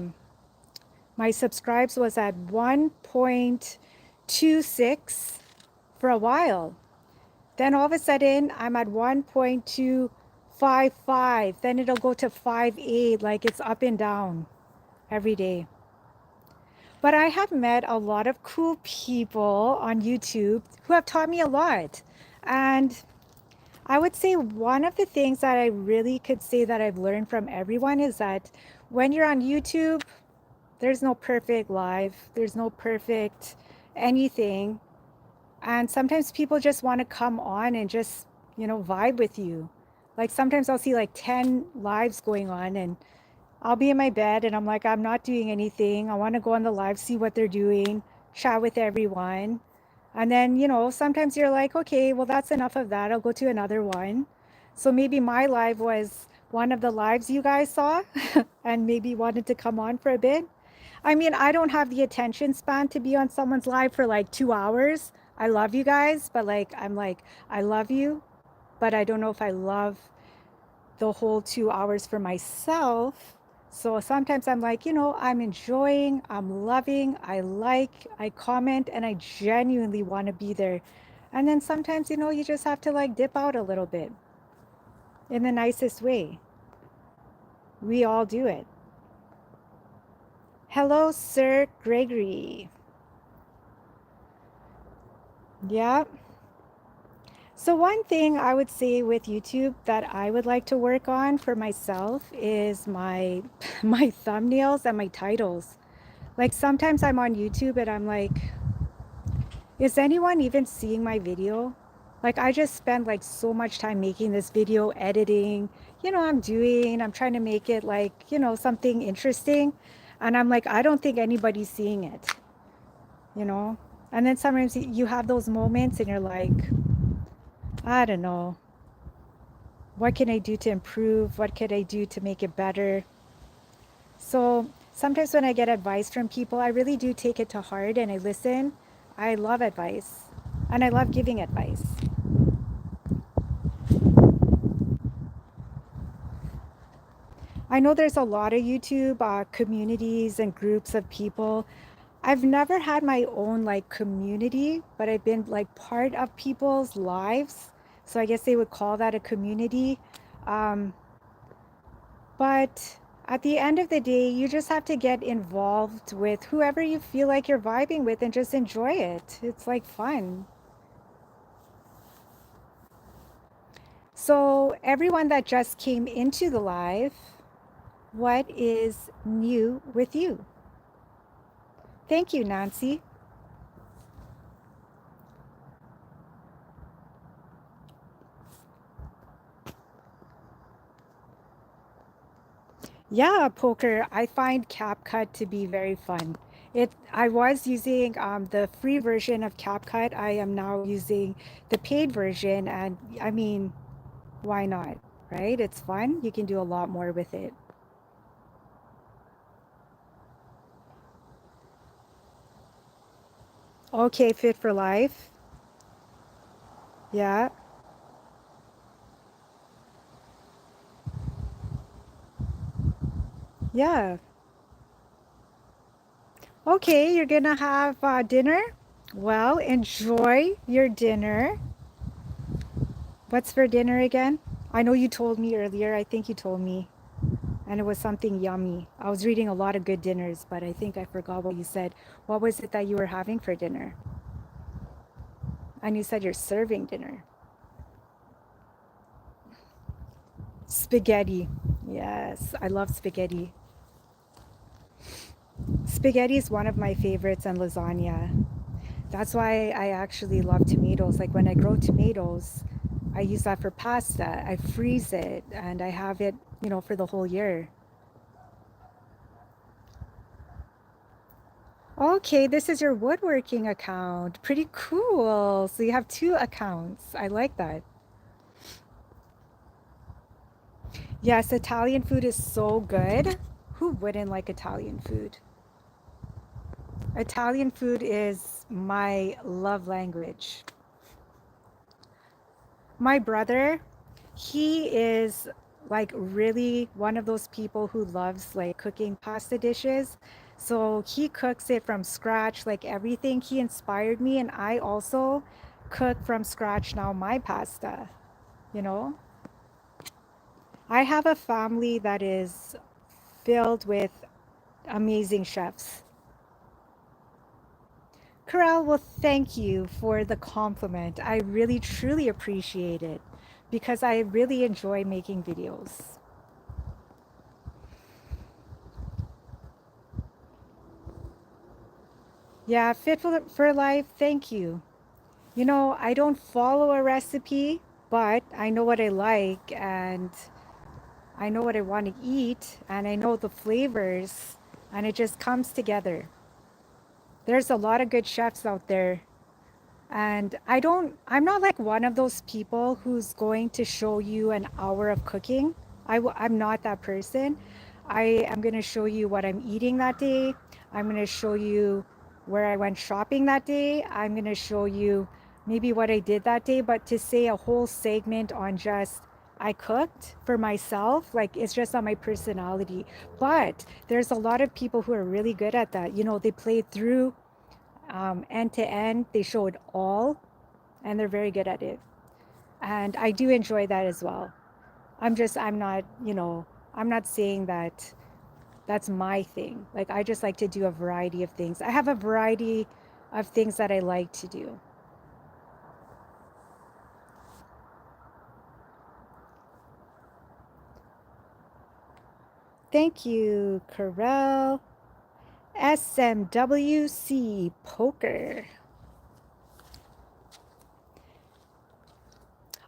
subscribes was at 1.26 for a while. Then all of a sudden, I'm at 1.255. Then it'll go to 5.8, like it's up and down every day. But I have met a lot of cool people on YouTube who have taught me a lot. And I would say one of the things that I really could say that I've learned from everyone is that when you're on YouTube, there's no perfect live, there's no perfect anything. And sometimes people just want to come on and just, you know, vibe with you. Like sometimes I'll see like 10 lives going on and I'll be in my bed and I'm like, I'm not doing anything. I want to go on the live, see what they're doing, chat with everyone. And then, you know, sometimes you're like, okay, well, that's enough of that. I'll go to another one. So maybe my live was one of the lives you guys saw and maybe wanted to come on for a bit. I mean, I don't have the attention span to be on someone's live for like 2 hours. I love you guys, but like, I'm like, I love you, but I don't know if I love the whole 2 hours for myself. So sometimes I'm like, you know, I'm enjoying, I'm loving, I like, I comment, and I genuinely want to be there. And then sometimes, you know, you just have to like dip out a little bit in the nicest way. We all do it. Hello, Sir Gregory. Yeah. So one thing I would say with YouTube that I would like to work on for myself is my my thumbnails and my titles. Like sometimes I'm on YouTube and I'm like, is anyone even seeing my video? Like I just spend like so much time making this video, editing, you know, I'm trying to make it like, you know, something interesting. And I'm like, I don't think anybody's seeing it, you know? And then sometimes you have those moments and you're like, I don't know. What can I do to improve? What can I do to make it better? So sometimes when I get advice from people, I really do take it to heart and I listen. I love advice and I love giving advice. I know there's a lot of YouTube communities and groups of people. I've never had my own like community, but I've been like part of people's lives. So I guess they would call that a community. Um, but at the end of the day, you just have to get involved with whoever you feel like you're vibing with and just enjoy it. It's like fun. So everyone that just came into the live, what is new with you? Thank you, Nancy. Yeah, poker. I find CapCut to be very fun. I was using the free version of CapCut. I am now using the paid version, and I mean, why not, right? It's fun. You can do a lot more with it. Okay, Fit for Life. Yeah, yeah. Okay, you're gonna have dinner. Well, enjoy your dinner. What's for dinner again? I know you told me earlier. I think you told me. And it was something yummy. I was reading a lot of good dinners, but I think I forgot what you said. What was it that you were having for dinner? And you said you're serving dinner. Spaghetti. Yes, I love spaghetti. Spaghetti is one of my favorites, and lasagna. That's why I actually love tomatoes. Like when I grow tomatoes, I use that for pasta. I freeze it and I have it, for the whole year. Okay, this is your woodworking account. Pretty cool. So you have two accounts. I like that. Yes, Italian food is so good. Who wouldn't like Italian food? Italian food is my love language. My brother, he is like really one of those people who loves like cooking pasta dishes. So he cooks it from scratch, like everything. He inspired me, and I also cook from scratch now my pasta, you know? I have a family that is filled with amazing chefs. Corral, well, thank you for the compliment. I really truly appreciate it because I really enjoy making videos. Yeah, for Life, thank you. I don't follow a recipe, but I know what I like and I know what I want to eat and I know the flavors and it just comes together. There's a lot of good chefs out there. And I'm not like one of those people who's going to show you an hour of cooking. I'm not that person. I am going to show you what I'm eating that day. I'm going to show you where I went shopping that day. I'm going to show you maybe what I did that day. But to say a whole segment on just I cooked for myself, like it's just not my personality. But there's a lot of people who are really good at that. They play through end to end. They show it all, and they're very good at it. And I do enjoy that as well. I'm not, I'm not saying that that's my thing. Like, I just like to do a variety of things. I have a variety of things that I like to do. Thank you, Carell. SMWC Poker.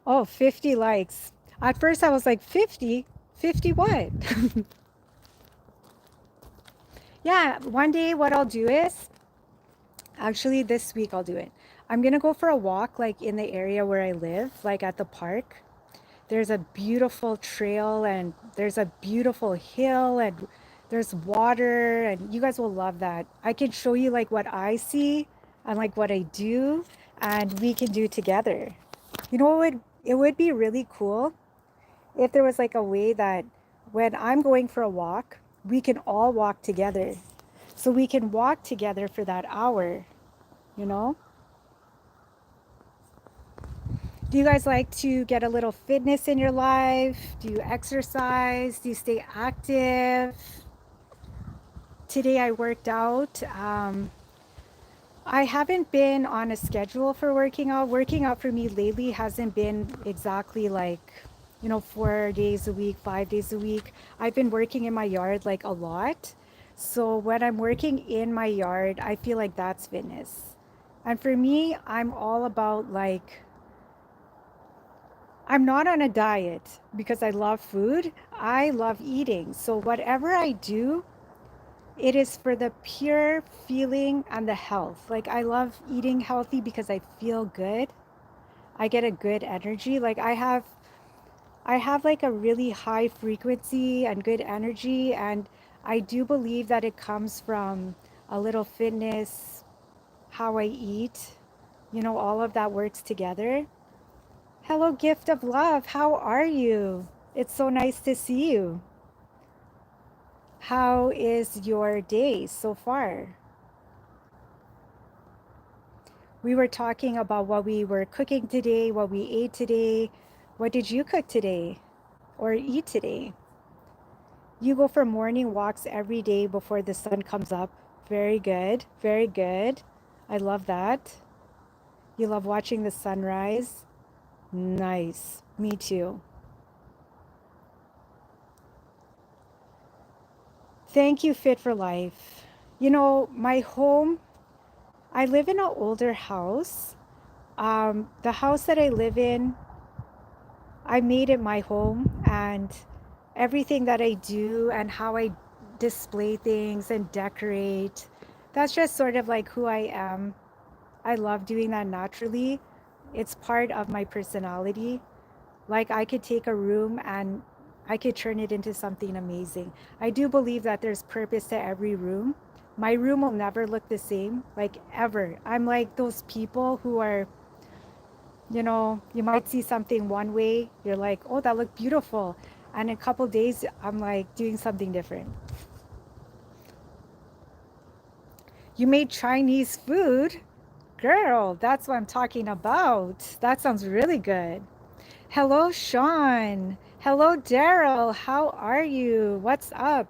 Oh, 50 likes. At first I was like, 50? 50 what? Yeah, one day what I'll do is, actually this week I'll do it. I'm gonna go for a walk like in the area where I live, like at the park. There's a beautiful trail and there's a beautiful hill and there's water and you guys will love that. I can show you like what I see and like what I do and we can do together. It would be really cool if there was like a way that when I'm going for a walk, we can all walk together. So we can walk together for that hour, you know? Do you guys like to get a little fitness in your life? Do you exercise? Do you stay active? Today I worked out. I haven't been on a schedule for working out. Working out for me lately hasn't been exactly like, 4 days a week, 5 days a week. I've been working in my yard like a lot. So when I'm working in my yard, I feel like that's fitness. And for me, I'm all about like, I'm not on a diet because I love food. I love eating. So whatever I do, it is for the pure feeling and the health. Like I love eating healthy because I feel good. I get a good energy. Like I have like a really high frequency and good energy, and I do believe that it comes from a little fitness, how I eat, all of that works together. Hello, gift of love. How are you? It's so nice to see you. How is your day so far? We were talking about what we were cooking today, what we ate today. What did you cook today or eat today? You go for morning walks every day before the sun comes up. Very good. Very good. I love that. You love watching the sunrise. Nice. Me too. Thank you, Fit for Life. My home, I live in an older house. The house that I live in, I made it my home, and everything that I do and how I display things and decorate, that's just sort of like who I am. I love doing that naturally. It's part of my personality. Like I could take a room and I could turn it into something amazing. I do believe that there's purpose to every room. My room will never look the same, like ever. I'm like those people who are, you might see something one way, you're like, oh, that looked beautiful. And in a couple days, I'm like doing something different. You made Chinese food? Girl, that's what I'm talking about. That sounds really good. Hello, Sean. Hello, Daryl. How are you? What's up?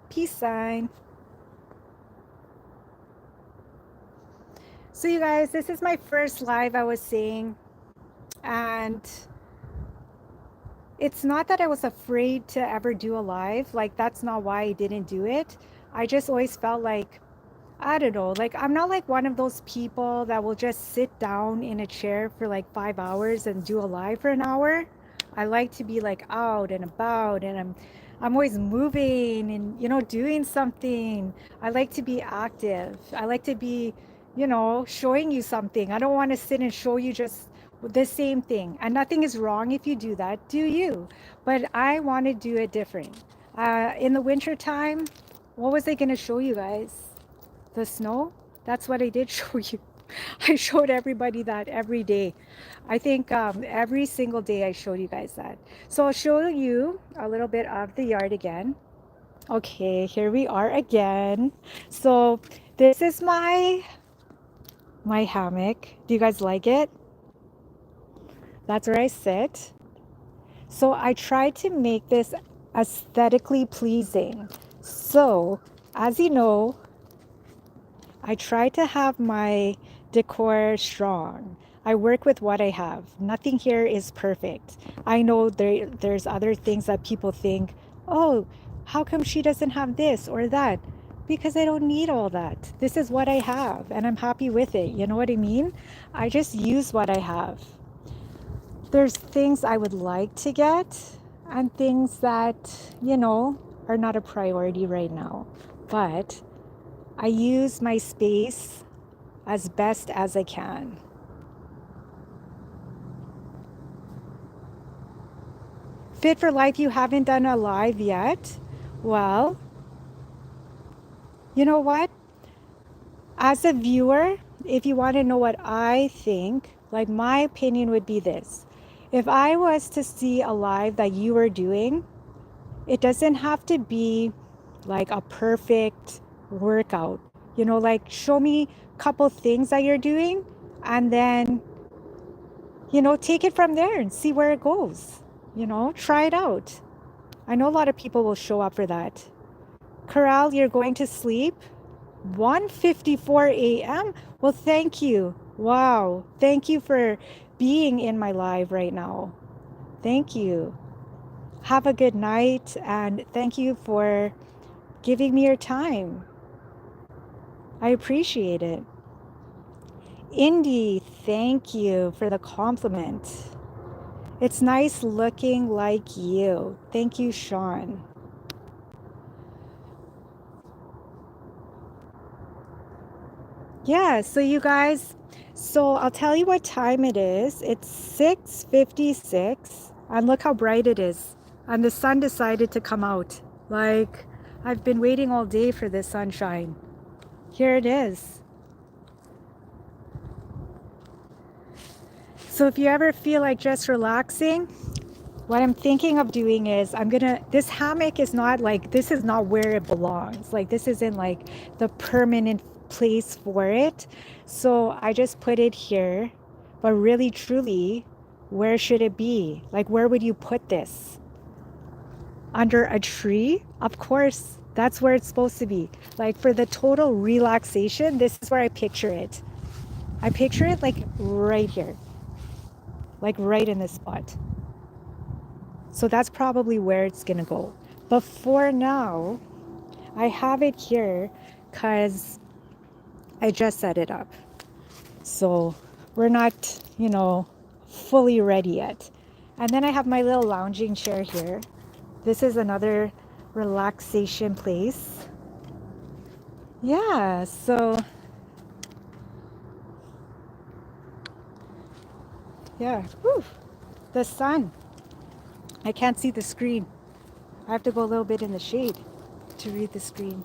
Peace sign. So you guys, this is my first live, I was saying, and it's not that I was afraid to ever do a live. Like that's not why I didn't do it. I just always felt like, I don't know, like I'm not like one of those people that will just sit down in a chair for like 5 hours and do a live for an hour. I like to be like out and about, and I'm always moving and doing something. I like to be active. I like to be, showing you something. I don't want to sit and show you just the same thing. And nothing is wrong if you do that, do you? But I want to do it different. In the winter time, what was I going to show you guys? The snow? That's what I did show you. I showed everybody that every day. I think every single day I showed you guys that. So I'll show you a little bit of the yard again. Okay, here we are again. So this is my hammock. Do you guys like it? That's where I sit. So I tried to make this aesthetically pleasing. So as you know, I try to have my decor strong. I work with what I have. Nothing here is perfect. I know there's other things that people think, oh, how come she doesn't have this or that? Because I don't need all that. This is what I have and I'm happy with it. You know what I mean? I just use what I have. There's things I would like to get and things that, are not a priority right now. But I use my space as best as I can. Fit for Life, you haven't done a live yet? Well, you know what? As a viewer, if you want to know what I think, like my opinion would be this. If I was to see a live that you were doing, it doesn't have to be like a perfect workout. Like show me a couple things that you're doing and then you know, take it from there and see where it goes. You know, try it out. I know a lot of people will show up for that. Corral, you're going to sleep? 1:54 a.m. Well, thank you. Wow. Thank you for being in my live right now. Thank you. Have a good night and thank you for giving me your time. I appreciate it. Indy, thank you for the compliment. It's nice looking like you. Thank you, Sean. Yeah, so you guys, so I'll tell you what time it is. It's 6:56, and look how bright it is. And the sun decided to come out. Like, I've been waiting all day for this sunshine. Here it is. So if you ever feel like just relaxing, what I'm thinking of doing is this hammock is not like, this is not where it belongs. Like, this isn't like the permanent place for it. So I just put it here, but really, truly, where should it be? Like, where would you put this? Under a tree? Of course, that's where it's supposed to be. Like, for the total relaxation, this is where I picture it. I picture it like right here, like right in this spot. So that's probably where it's gonna go. But for now, I have it here because I just set it up. So we're not, you know, fully ready yet. And then I have my little lounging chair here. This is another relaxation place. Yeah, so yeah, whew, the sun. I can't see the screen. I have to go a little bit in the shade to read the screen.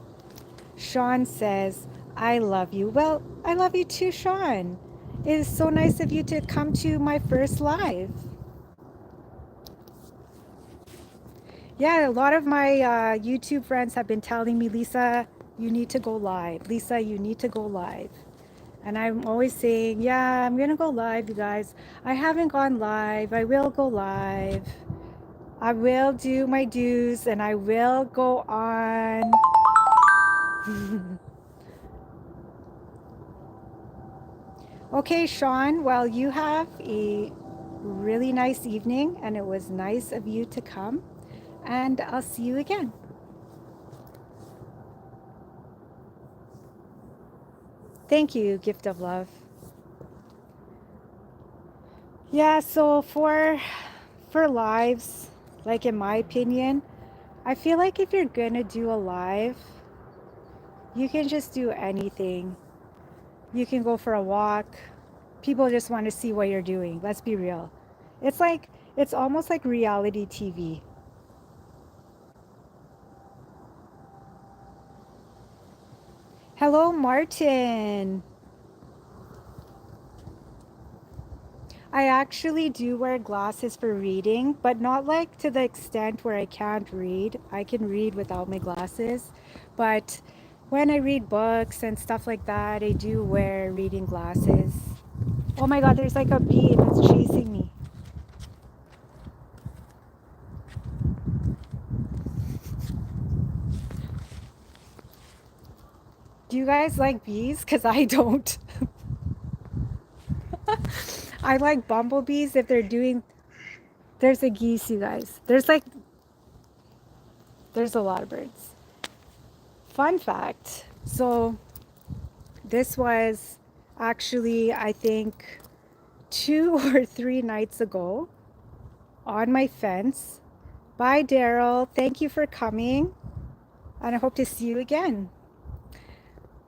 Sean says, I love you. Well, I love you too, Sean. It is so nice of you to come to my first live. Yeah, a lot of my YouTube friends have been telling me, Lisa, you need to go live. Lisa, you need to go live. And I'm always saying, yeah, I'm going to go live, you guys. I haven't gone live. I will go live. I will do my dues and I will go on. Okay, Sean, well, you have a really nice evening and it was nice of you to come. And I'll see you again. Thank you, Gift of Love. Yeah, so for lives, like in my opinion, I feel like if you're gonna do a live, you can just do anything. You can go for a walk. People just want to see what you're doing. Let's be real. It's almost like reality TV. Hello, Martin. I actually do wear glasses for reading, but not like to the extent where I can't read. I can read without my glasses, but when I read books and stuff like that, I do wear reading glasses. Oh my God, there's like a bee that's chasing me. Do you guys like bees? Because I don't. I like bumblebees if they're doing, there's a geese, you guys. There's a lot of birds. Fun fact. So this was actually, I think, 2 or 3 nights ago on my fence. Bye, Daryl. Thank you for coming. And I hope to see you again.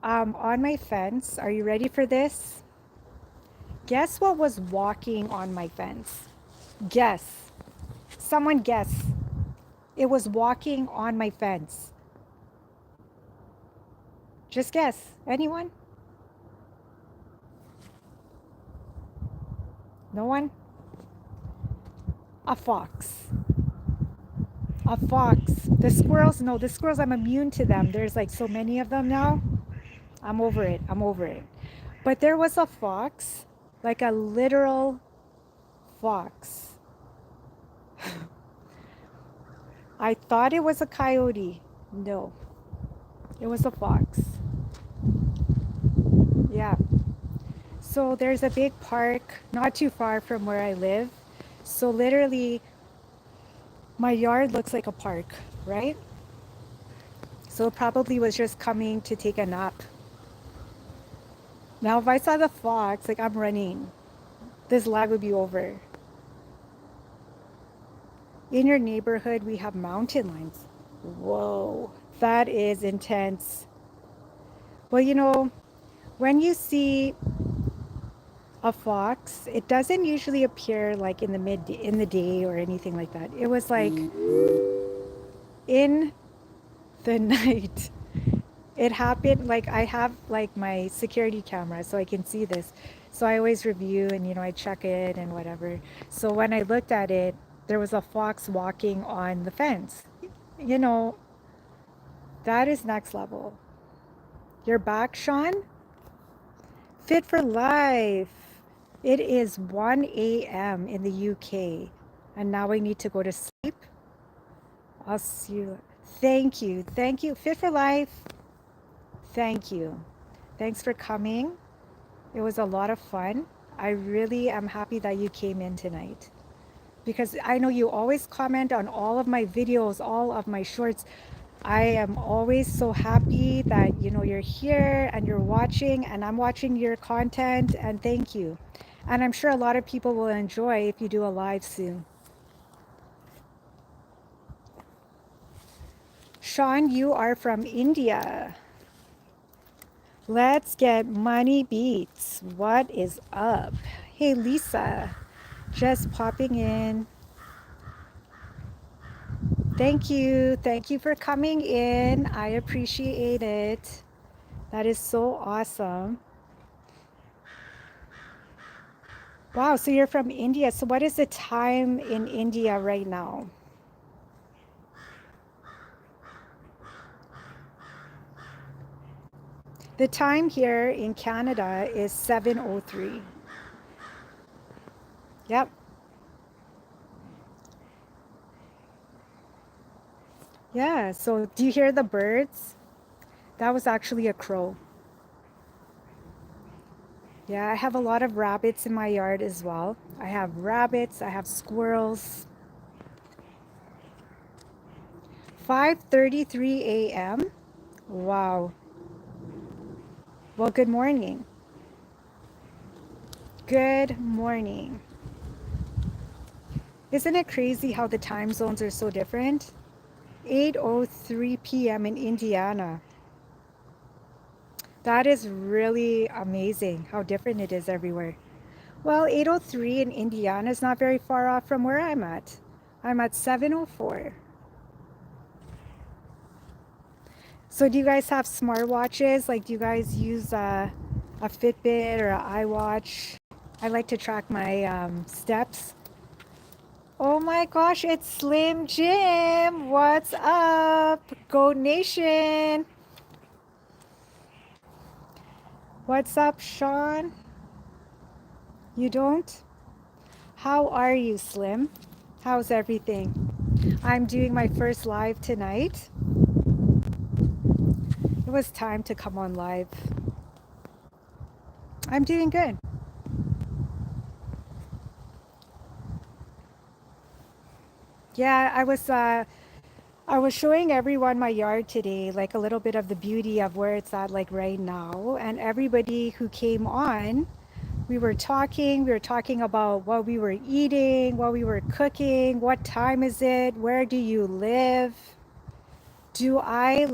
On my fence, are you ready for this? Guess what was walking on my fence? Guess. Someone guess. It was walking on my fence. Just guess. Anyone? No one? A fox. A fox. The squirrels, no, the squirrels, I'm immune to them. There's like so many of them now. I'm over it. I'm over it. But there was a fox, like a literal fox. I thought it was a coyote. No, it was a fox. Yeah. So there's a big park not too far from where I live. So literally, my yard looks like a park, right? So it probably was just coming to take a nap. Now, if I saw the fox, like I'm running, this live would be over. In your neighborhood, we have mountain lions. Whoa, that is intense. Well, you know, when you see a fox, it doesn't usually appear like in the day or anything like that. It was like in the night. It happened like I have like my security camera so I can see this. So I always review and I check it and whatever. So when I looked at it, there was a fox walking on the fence. You know, that is next level. You're back, Sean? Fit for life. It is 1 a.m. in the UK, and now I need to go to sleep. I'll see you. Thank you. Thank you. Fit for life. Thank you. Thanks for coming. It was a lot of fun. I really am happy that you came in tonight because I know you always comment on all of my videos, all of my shorts. I am always so happy that you're here and you're watching and I'm watching your content, and thank you. And I'm sure a lot of people will enjoy if you do a live soon. Sean, you are from India. Let's get money beats. What is up? Hey, Lisa, just popping in. Thank you. Thank you for coming in. I appreciate it. That is so awesome. Wow, so you're from India. So what is the time in India right now? The time here in Canada is 7:03. Yep. Yeah, so do you hear the birds? That was actually a crow. Yeah, I have a lot of rabbits in my yard as well. I have rabbits, I have squirrels. 5:33 a.m. Wow. Well, good morning. Good morning. Isn't it crazy how the time zones are so different? 8:03 p.m. in Indiana. That is really amazing how different it is everywhere. Well, 8:03 in Indiana is not very far off from where I'm at. I'm at 7:04. So do you guys have smartwatches? Like, do you guys use a Fitbit or an iWatch? I like to track my steps. Oh my gosh, it's Slim Jim. What's up? Goat Nation. What's up, Sean? You don't? How are you, Slim? How's everything? I'm doing my first live tonight. It was time to come on live. I'm doing good. Yeah, I was showing everyone my yard today, like a little bit of the beauty of where it's at like right now. And everybody who came on, we were talking about what we were eating, what we were cooking, what time is it, where do you live? Do I,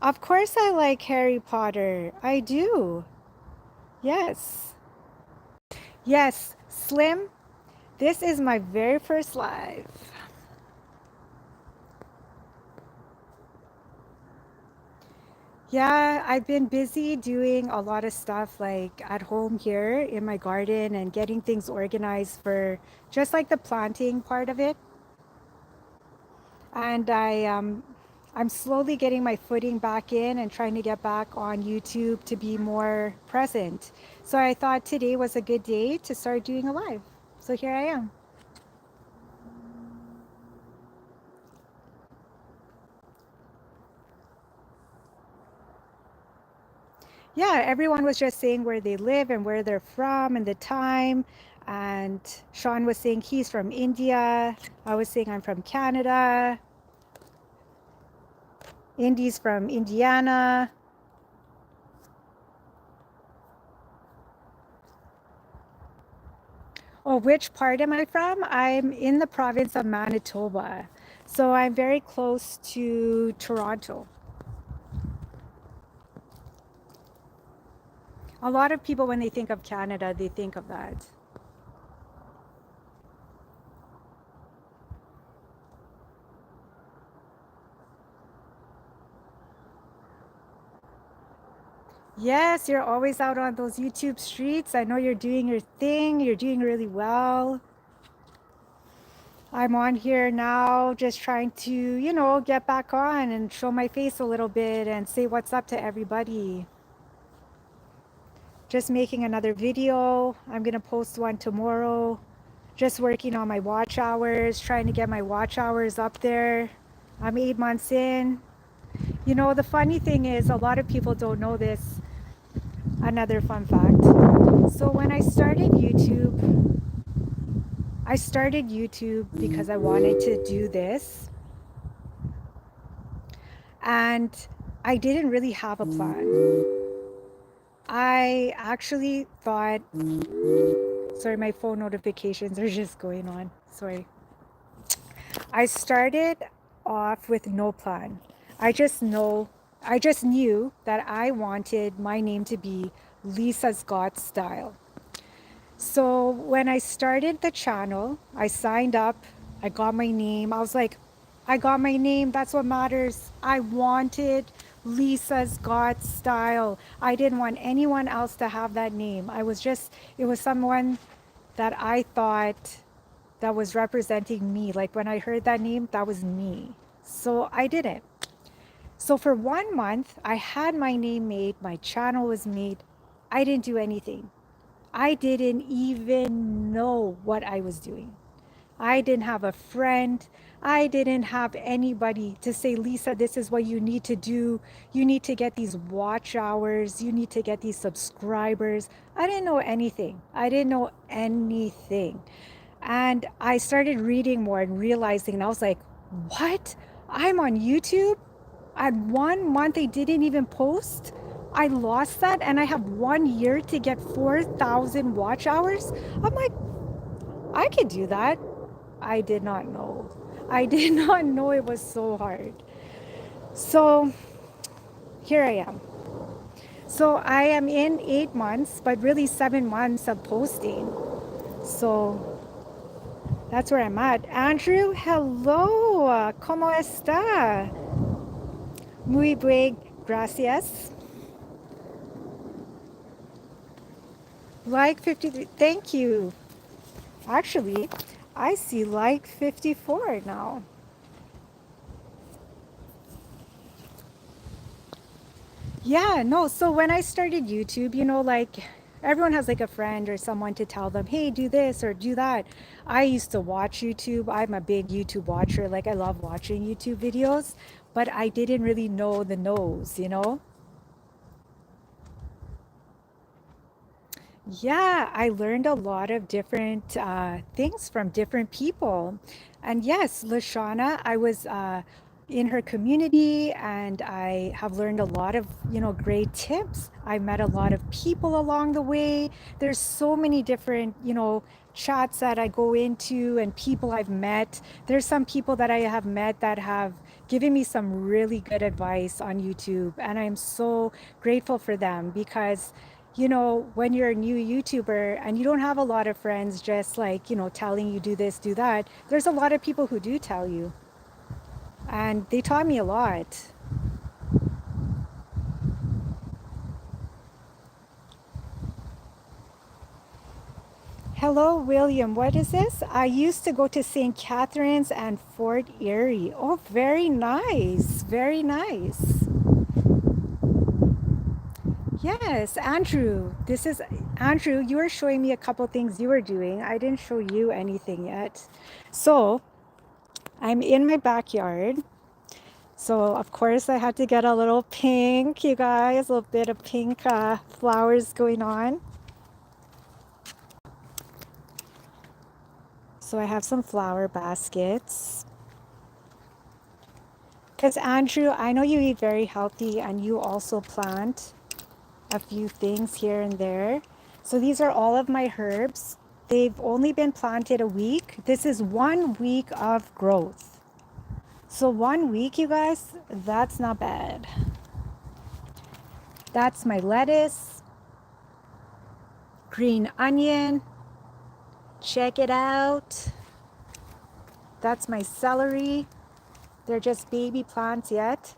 of course I like Harry Potter. I do. Yes. Yes, Slim, this is my very first live. Yeah, I've been busy doing a lot of stuff like at home here in my garden and getting things organized for just like the planting part of it. And I'm slowly getting my footing back in and trying to get back on YouTube to be more present. So I thought today was a good day to start doing a live. So here I am. Yeah, everyone was just saying where they live and where they're from and the time. And Sean was saying he's from India. I was saying I'm from Canada. Indy's from Indiana. Oh, which part am I from? I'm in the province of Manitoba. So I'm very close to Toronto. A lot of people, when they think of Canada, they think of that. Yes, you're always out on those YouTube streets. I know you're doing your thing. You're doing really well. I'm on here now just trying to, get back on and show my face a little bit and say what's up to everybody. Just making another video. I'm going to post one tomorrow. Just working on my watch hours, trying to get my watch hours up there. I'm 8 months in. The funny thing is, a lot of people don't know this. Another fun fact. So when I started YouTube because I wanted to do this. And I didn't really have a plan. I actually thought, sorry, my phone notifications are just going on. Sorry. I started off with no plan. I just knew that I wanted my name to be Lisa's Got Style. So when I started the channel, I signed up, I got my name. I was like, I got my name, that's what matters. I wanted Lisa's Got Style. I didn't want anyone else to have that name. It was someone that I thought that was representing me. Like when I heard that name, that was me. So I did it. So for 1 month, I had my name made, my channel was made. I didn't do anything. I didn't even know what I was doing. I didn't have a friend. I didn't have anybody to say, Lisa, this is what you need to do. You need to get these watch hours. You need to get these subscribers. I didn't know anything. I didn't know anything. And I started reading more and realizing, and I was like, what? I'm on YouTube? At 1 month, I didn't even post. I lost that, and I have 1 year to get 4,000 watch hours. I'm like, I could do that. I did not know. I did not know it was so hard. So here I am. So I am in 8 months, but really 7 months of posting. So that's where I'm at. Andrew, hello. ¿Cómo está? Muy bien, gracias. Like 53. Thank you. Actually, I see like 54 now. Yeah, no. So when I started YouTube, like everyone has like a friend or someone to tell them, hey, do this or do that. I used to watch YouTube. I'm a big YouTube watcher. Like I love watching YouTube videos, but I didn't really know the no's. Yeah, I learned a lot of different things from different people. And yes, Lashana, I was in her community and I have learned a lot of, great tips. I met a lot of people along the way. There's so many different, chats that I go into and people I've met. There's some people that I have met that have given me some really good advice on YouTube. And I'm so grateful for them because when you're a new YouTuber and you don't have a lot of friends just like, telling you do this, do that, there's a lot of people who do tell you. And they taught me a lot. Hello, William. What is this? I used to go to St. Catharines and Fort Erie. Oh, very nice. Very nice. Yes, Andrew. This is Andrew. You were showing me a couple things you were doing. I didn't show you anything yet. So I'm in my backyard. So of course I had to get a little pink, you guys, a little bit of pink flowers going on. So I have some flower baskets. Because Andrew, I know you eat very healthy and you also plant a few things here and there. So these are all of my herbs. They've only been planted a week. This is 1 week of growth. So 1 week, you guys, that's not bad. That's my lettuce, green onion. Check it out. That's my celery. They're just baby plants yet.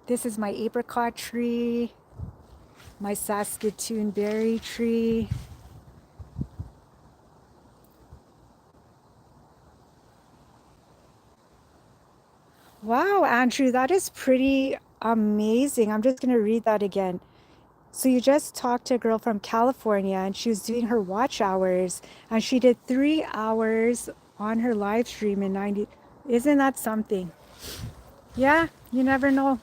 This is my apricot tree, my Saskatoon berry tree. Wow, Andrew, that is pretty amazing. I'm just going to read that again. So you just talked to a girl from California and she was doing her watch hours and she did 3 hours on her live stream in 90. Isn't that something? Yeah, you never know.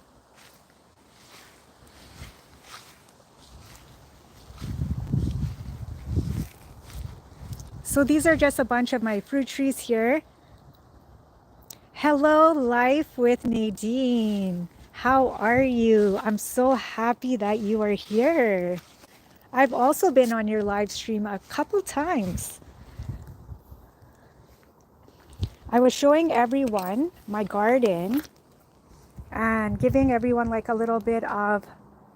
So these are just a bunch of my fruit trees here. Hello, Life with Nadine. How are you? I'm so happy that you are here. I've also been on your live stream a couple times. I was showing everyone my garden and giving everyone like a little bit of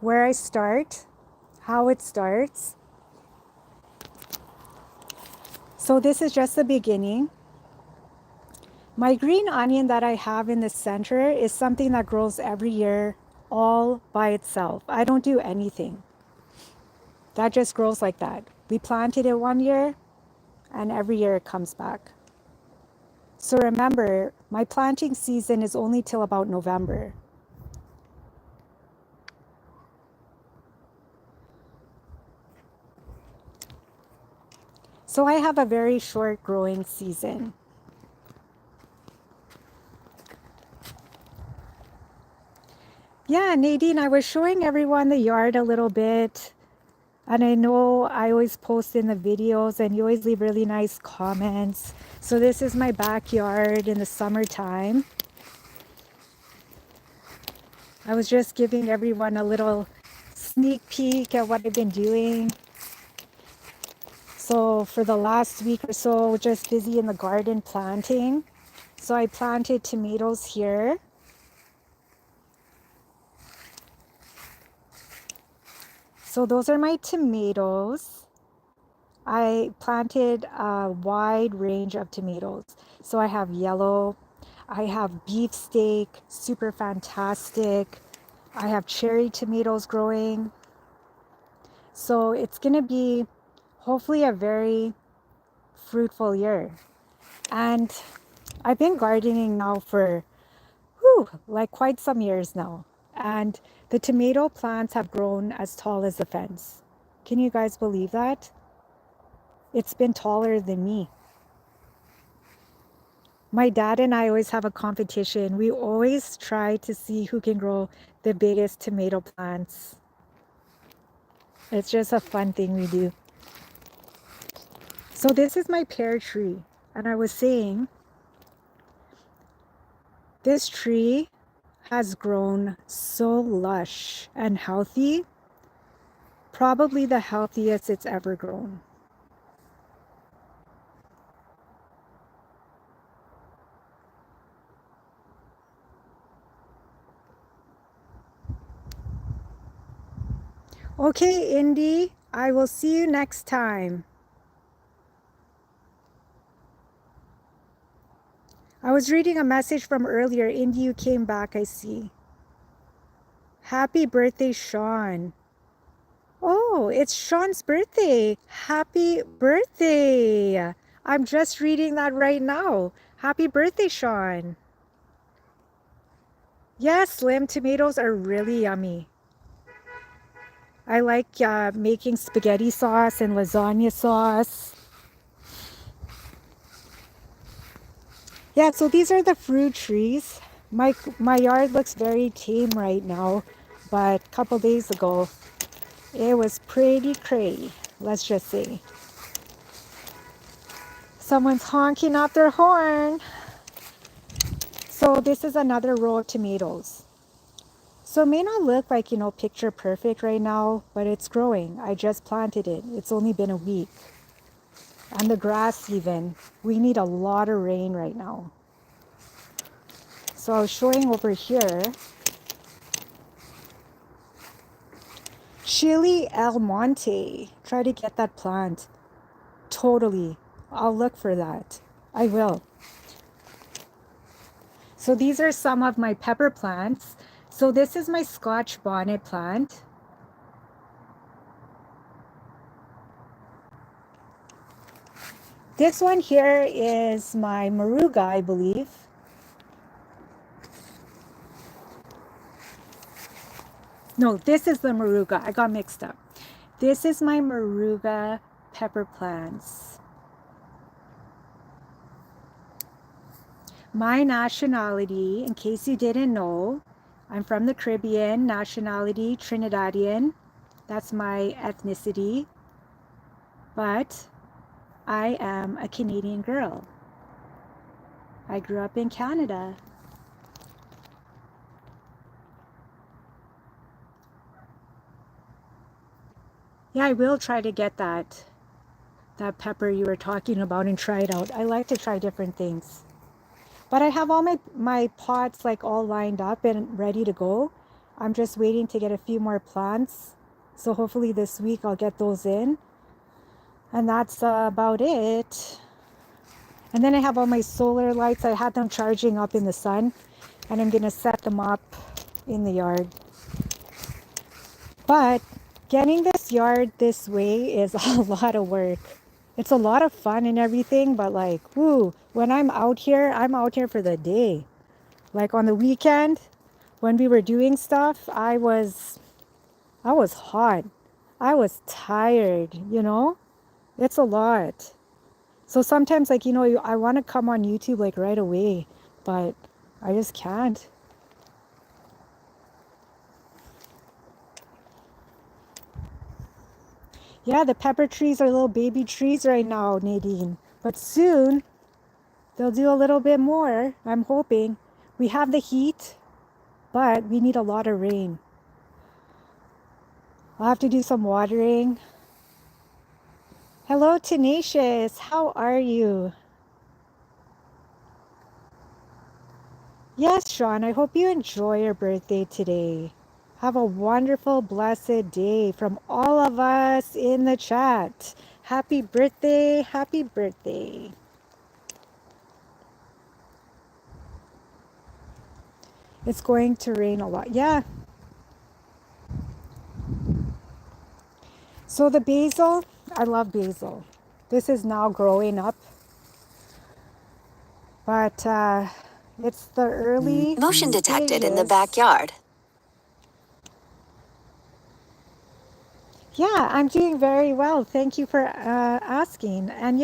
where I start, how it starts. So this is just the beginning. My green onion that I have in the center is something that grows every year all by itself. I don't do anything. That just grows like that. We planted it 1 year and every year it comes back. So remember, my planting season is only till about November. So I have a very short growing season. Yeah, Nadine, I was showing everyone the yard a little bit. And I know I always post in the videos and you always leave really nice comments. So this is my backyard in the summertime. I was just giving everyone a little sneak peek at what I've been doing. So for the last week or so, just busy in the garden planting. So I planted tomatoes here. So those are my tomatoes. I planted a wide range of tomatoes. So I have yellow, I have beefsteak, super fantastic. I have cherry tomatoes growing. So it's going to be hopefully a very fruitful year. And I've been gardening now for like quite some years now. And the tomato plants have grown as tall as a fence. Can you guys believe that? It's been taller than me. My dad and I always have a competition. We always try to see who can grow the biggest tomato plants. It's just a fun thing we do. So this is my pear tree. And I was saying, this tree has grown so lush and healthy. Probably the healthiest it's ever grown. Okay, Indy, I will see you next time. I was reading a message from earlier. Indy, you came back, I see. Happy birthday, Sean. Oh, it's Sean's birthday. Happy birthday. I'm just reading that right now. Happy birthday, Sean. Yes, Slim, tomatoes are really yummy. I like making spaghetti sauce and lasagna sauce. Yeah, so these are the fruit trees. My yard looks very tame right now, but a couple days ago it was pretty crazy, let's just say. Someone's honking out their horn. So this is another row of tomatoes. So it may not look like, picture perfect right now, but it's growing. I just planted it. It's only been a week. And the grass even. We need a lot of rain right now. So I was showing over here. Chili El Monte. Try to get that plant. Totally. I'll look for that. I will. So these are some of my pepper plants. So this is my Scotch bonnet plant. This one here is my Moruga, I believe. No, this is the Moruga. I got mixed up. This is my Moruga pepper plants. My nationality, in case you didn't know, I'm from the Caribbean, nationality Trinidadian. That's my ethnicity. But I am a Canadian girl. I grew up in Canada. Yeah, I will try to get that pepper you were talking about and try it out. I like to try different things. But I have all my pots like all lined up and ready to go. I'm just waiting to get a few more plants. So hopefully this week I'll get those in. And that's about it. And then I have all my solar lights. I had them charging up in the sun. And I'm going to set them up in the yard. But getting this yard this way is a lot of work. It's a lot of fun and everything, but like, woo, when I'm out here for the day. Like on the weekend, when we were doing stuff, I was hot. I was tired, It's a lot. So sometimes like, I want to come on YouTube like right away, but I just can't. Yeah, the pepper trees are little baby trees right now, Nadine. But soon they'll do a little bit more, I'm hoping. We have the heat, but we need a lot of rain. I'll have to do some watering. Hello, Tenacious. How are you? Yes, Sean, I hope you enjoy your birthday today. Have a wonderful, blessed day from all of us in the chat. Happy birthday, happy birthday. It's going to rain a lot. Yeah. So the basil, I love basil. This is now growing up. But it's the early Motion detected in the stages. backyard. Yeah, I'm doing very well. Thank you for asking. And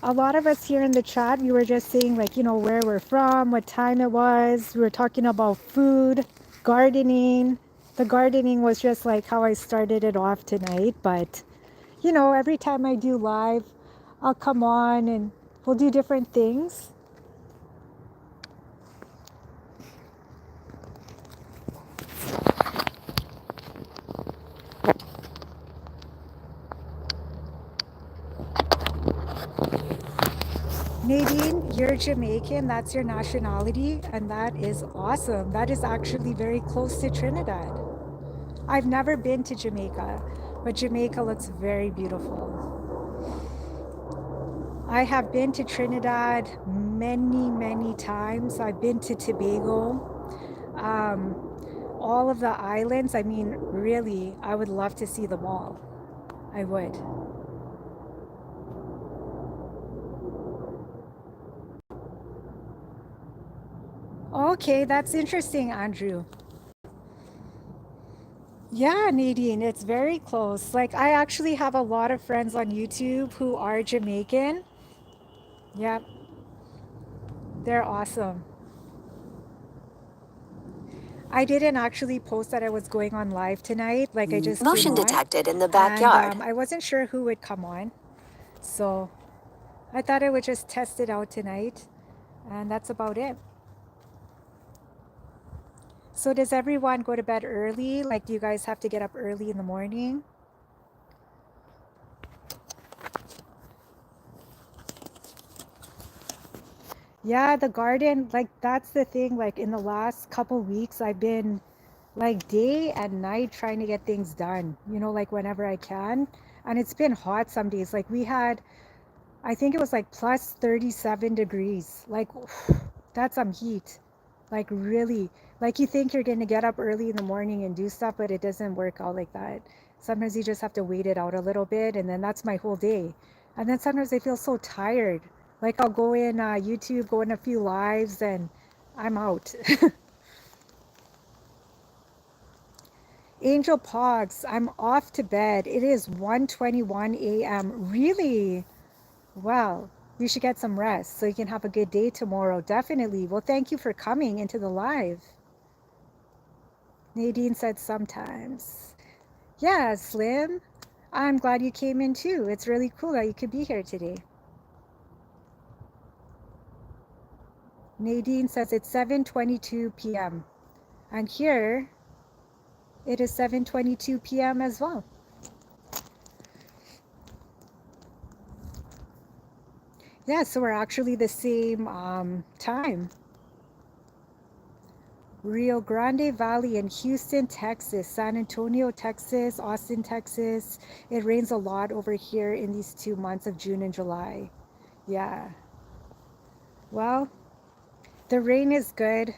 a lot of us here in the chat, we were just saying like, where we're from, what time it was. We were talking about food, gardening. The gardening was just like how I started it off tonight. But, every time I do live, I'll come on and we'll do different things. Nadine, you're Jamaican, that's your nationality, and that is awesome. That is actually very close to Trinidad. I've never been to Jamaica, but Jamaica looks very beautiful. I have been to Trinidad many, many times. I've been to Tobago, all of the islands. I mean, really, I would love to see them all. I would. Okay, that's interesting, Andrew. Yeah, Nadine, it's very close. Like, I actually have a lot of friends on YouTube who are Jamaican. Yep, they're awesome. I didn't actually post that I was going on live tonight. Like, I just came Motion on detected in the and backyard. I wasn't sure who would come on. So I thought I would just test it out tonight. And that's about it. So does everyone go to bed early? Like, do you guys have to get up early in the morning? Yeah, the garden, like that's the thing. Like in the last couple weeks, I've been like day and night trying to get things done, like whenever I can. And it's been hot some days. Like we had, I think it was like plus 37 degrees. Like that's some heat. Like really, like you think you're going to get up early in the morning and do stuff, but it doesn't work out like that. Sometimes you just have to wait it out a little bit, and then that's my whole day. And then sometimes I feel so tired. Like I'll go in YouTube, go in a few lives, and I'm out. Angel Pogs, I'm off to bed. It is 1:21 a.m. Really? Well, you should get some rest so you can have a good day tomorrow. Definitely. Well, thank you for coming into the live. Nadine said sometimes. Yeah, Slim. I'm glad you came in too. It's really cool that you could be here today. Nadine says it's 7:22 p.m. And here it is 7:22 p.m. as well. Yeah, so we're actually the same time. Rio Grande Valley in Houston, Texas, San Antonio, Texas, Austin, Texas. It rains a lot over here in these 2 months of June and July. Yeah. Well, the rain is good.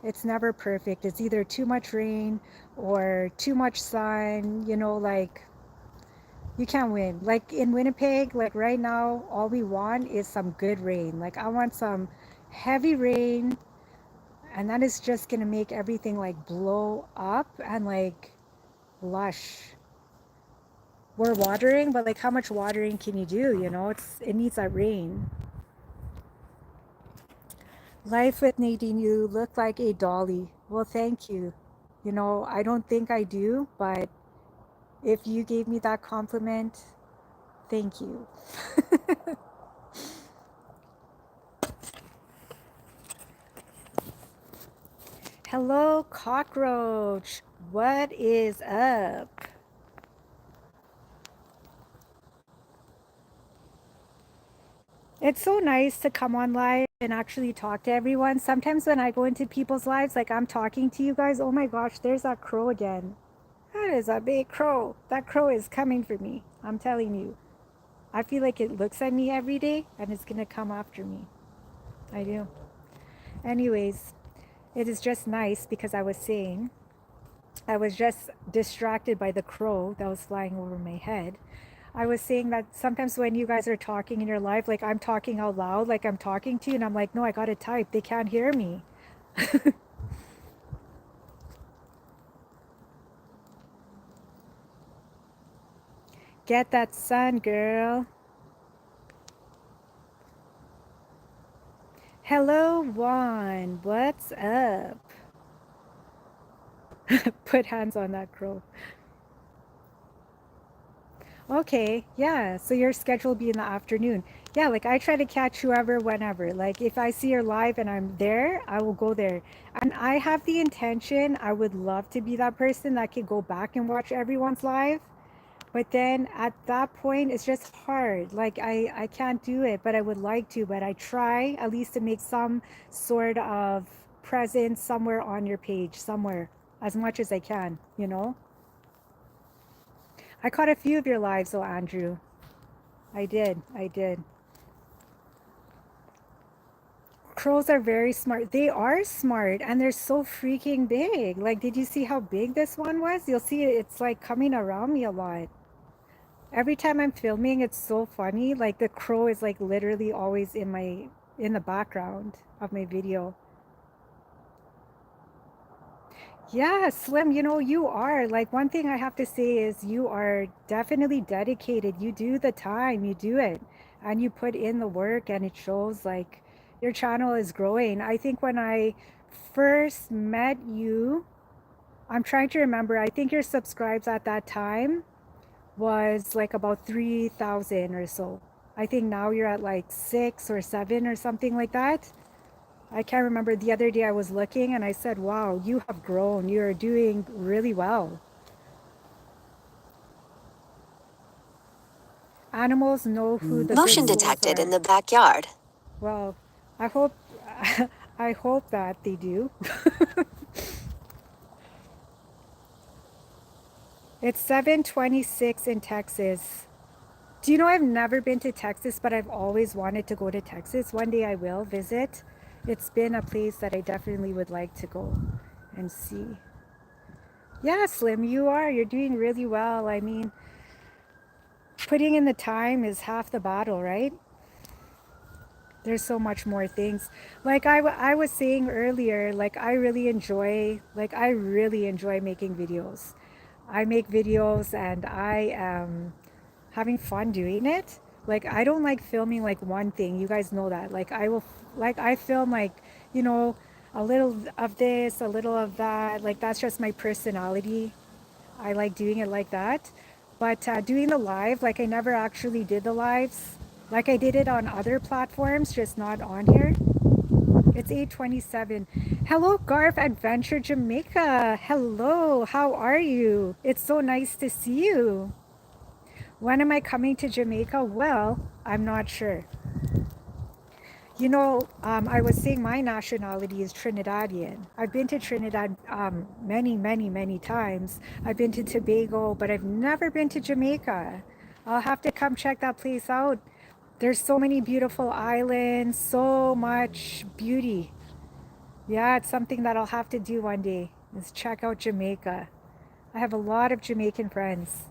It's never perfect. It's either too much rain or too much sun, like you can't win. Like in Winnipeg, like right now, all we want is some good rain. Like I want some heavy rain, and that is just gonna make everything like blow up and like lush. We're watering, but like how much watering can you do? It needs that rain. Life with Nadine, you look like a dolly. Well, thank you. I don't think I do, but if you gave me that compliment, thank you. Hello, cockroach. What is up? It's so nice to come on live and actually talk to everyone. Sometimes when I go into people's lives, like I'm talking to you guys, oh my gosh, there's that crow again. That is a big crow. That crow is coming for me. I'm telling you. I feel like it looks at me every day and it's going to come after me. I do. Anyways, it is just nice because I was just distracted by the crow that was flying over my head. I was saying that sometimes when you guys are talking in your life, like I'm talking out loud, like I'm talking to you, and I'm like, no, I gotta type. They can't hear me. Get that sun, girl. Hello, Juan. What's up? Put hands on that crow. Okay, yeah. So your schedule will be in the afternoon. Yeah, like I try to catch whoever whenever. Like if I see her live and I'm there, I will go there. And I have the intention, I would love to be that person that could go back and watch everyone's live. But then at that point, it's just hard. Like I can't do it, but I would like to. But I try at least to make some sort of presence somewhere on your page, somewhere, as much as I can. I caught a few of your lives, though, Andrew. I did. Crows are very smart. They are smart and they're so freaking big. Like, did you see how big this one was? You'll see it's like coming around me a lot. Every time I'm filming, it's so funny. Like the crow is like literally always in the background of my video. Yeah, Slim, you know, you are. Like, one thing I have to say is you are definitely dedicated. You do the time, you do it, and you put in the work, and it shows like your channel is growing. I think when I first met you, I'm trying to remember, I think your subscribes at that time was like about 3,000 or so. I think now you're at like 6 or 7 or something like that. I can't remember. The other day I was looking and I said, wow, you have grown. You're doing really well. Animals know who the good Motion souls detected in are. the backyard. Well, I hope I hope that they do. It's 7:26 in Texas. Do you know I've never been to Texas, but I've always wanted to go to Texas. One day I will visit. It's been a place that I definitely would like to go and see. Yeah, Slim, you are. You're doing really well. I mean, putting in the time is half the battle, right? There's so much more things. Like I was saying earlier, like I really enjoy making videos. I make videos and I am having fun doing it. Like I don't like filming like one thing. You guys know that. Like I film like, you know, a little of this, a little of that. Like that's just my personality. I like doing it like that. But doing the live, like I never actually did the lives. Like I did it on other platforms, just not on here. It's 8:27. Hello, Garf Adventure Jamaica. Hello, how are you? It's so nice to see you. When am I coming to Jamaica? Well, I'm not sure. You know, I was saying my nationality is Trinidadian. I've been to Trinidad many, many, many times. I've been to Tobago, but I've never been to Jamaica. I'll have to come check that place out. There's so many beautiful islands, so much beauty. Yeah, it's something that I'll have to do one day, is check out Jamaica. I have a lot of Jamaican friends.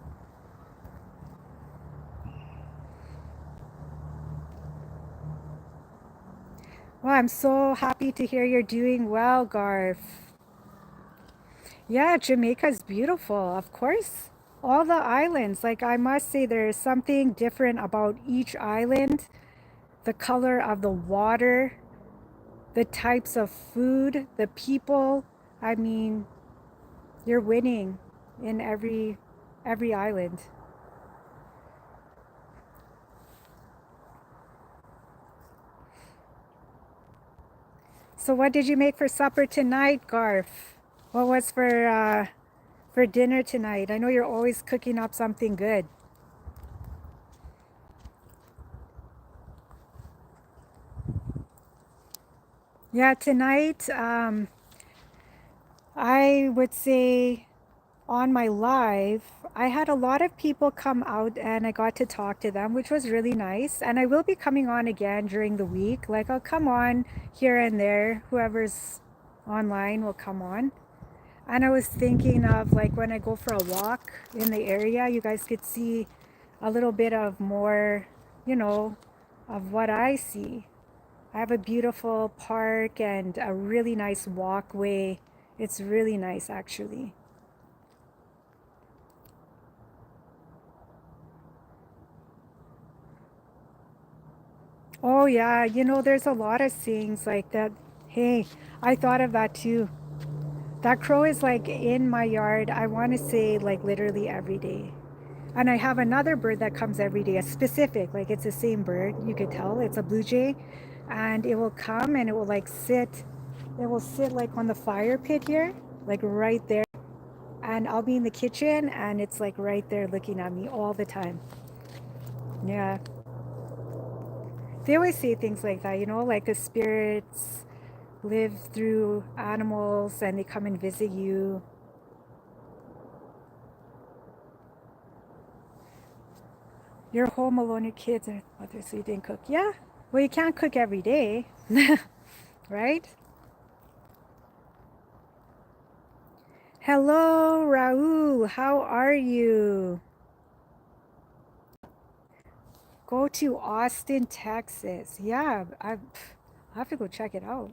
Well, I'm so happy to hear you're doing well, Garth. Yeah, Jamaica's beautiful, of course. All the islands, like I must say, there's something different about each island. The color of the water, the types of food, the people. I mean, you're winning in every island. So what did you make for supper tonight, Garth? What was for dinner tonight? I know you're always cooking up something good. Yeah, tonight, I would say on my live, I had a lot of people come out and I got to talk to them, which was really nice. And I will be coming on again during the week. Like I'll come on here and there. Whoever's online will come on. And I was thinking of like when I go for a walk in the area, you guys could see a little bit of more, you know, of what I see. I have a beautiful park and a really nice walkway. It's really nice actually. Oh yeah, you know, there's a lot of things like that. Hey, I thought of that too. That crow is like in my yard, I want to say like literally every day. And I have another bird that comes every day, a specific, like it's the same bird, you could tell, it's a blue jay. And it will come and it will sit like on the fire pit here, like right there. And I'll be in the kitchen and it's like right there looking at me all the time. Yeah. They always say things like that, you know, like the spirits live through animals and they come and visit you. You're home alone, your kids are mother, so you didn't cook. Yeah. Well, you can't cook every day, right? Hello, Raul. How are you? Go to Austin, Texas. Yeah, I have to go check it out.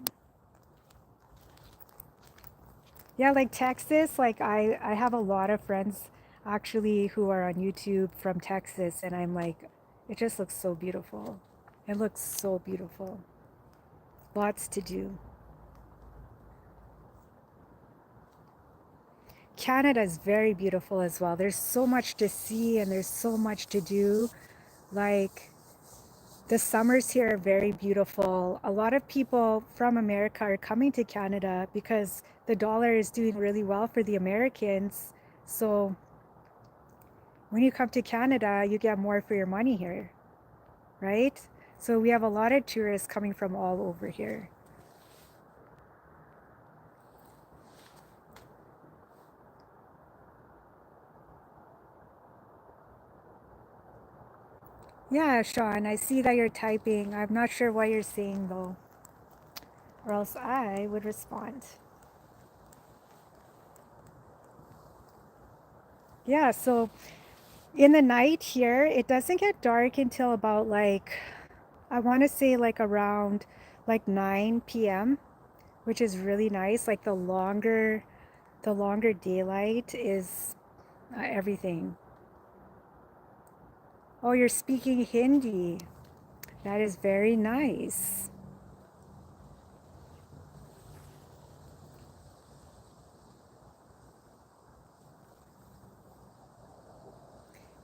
Yeah, like Texas, like I have a lot of friends actually who are on YouTube from Texas, and I'm like, it just looks so beautiful. It looks so beautiful. Lots to do. Canada is very beautiful as well. There's so much to see and there's so much to do. Like the summers here are very beautiful. A lot of people from America are coming to Canada because the dollar is doing really well for the Americans. So when you come to Canada, you get more for your money here, right? So we have a lot of tourists coming from all over here. Yeah, Sean, I see that you're typing. I'm not sure what you're saying though, or else I would respond. Yeah, so in the night here, it doesn't get dark until about like, I want to say like around like 9 p.m., which is really nice. Like the longer daylight is everything. Oh, you're speaking Hindi. That is very nice.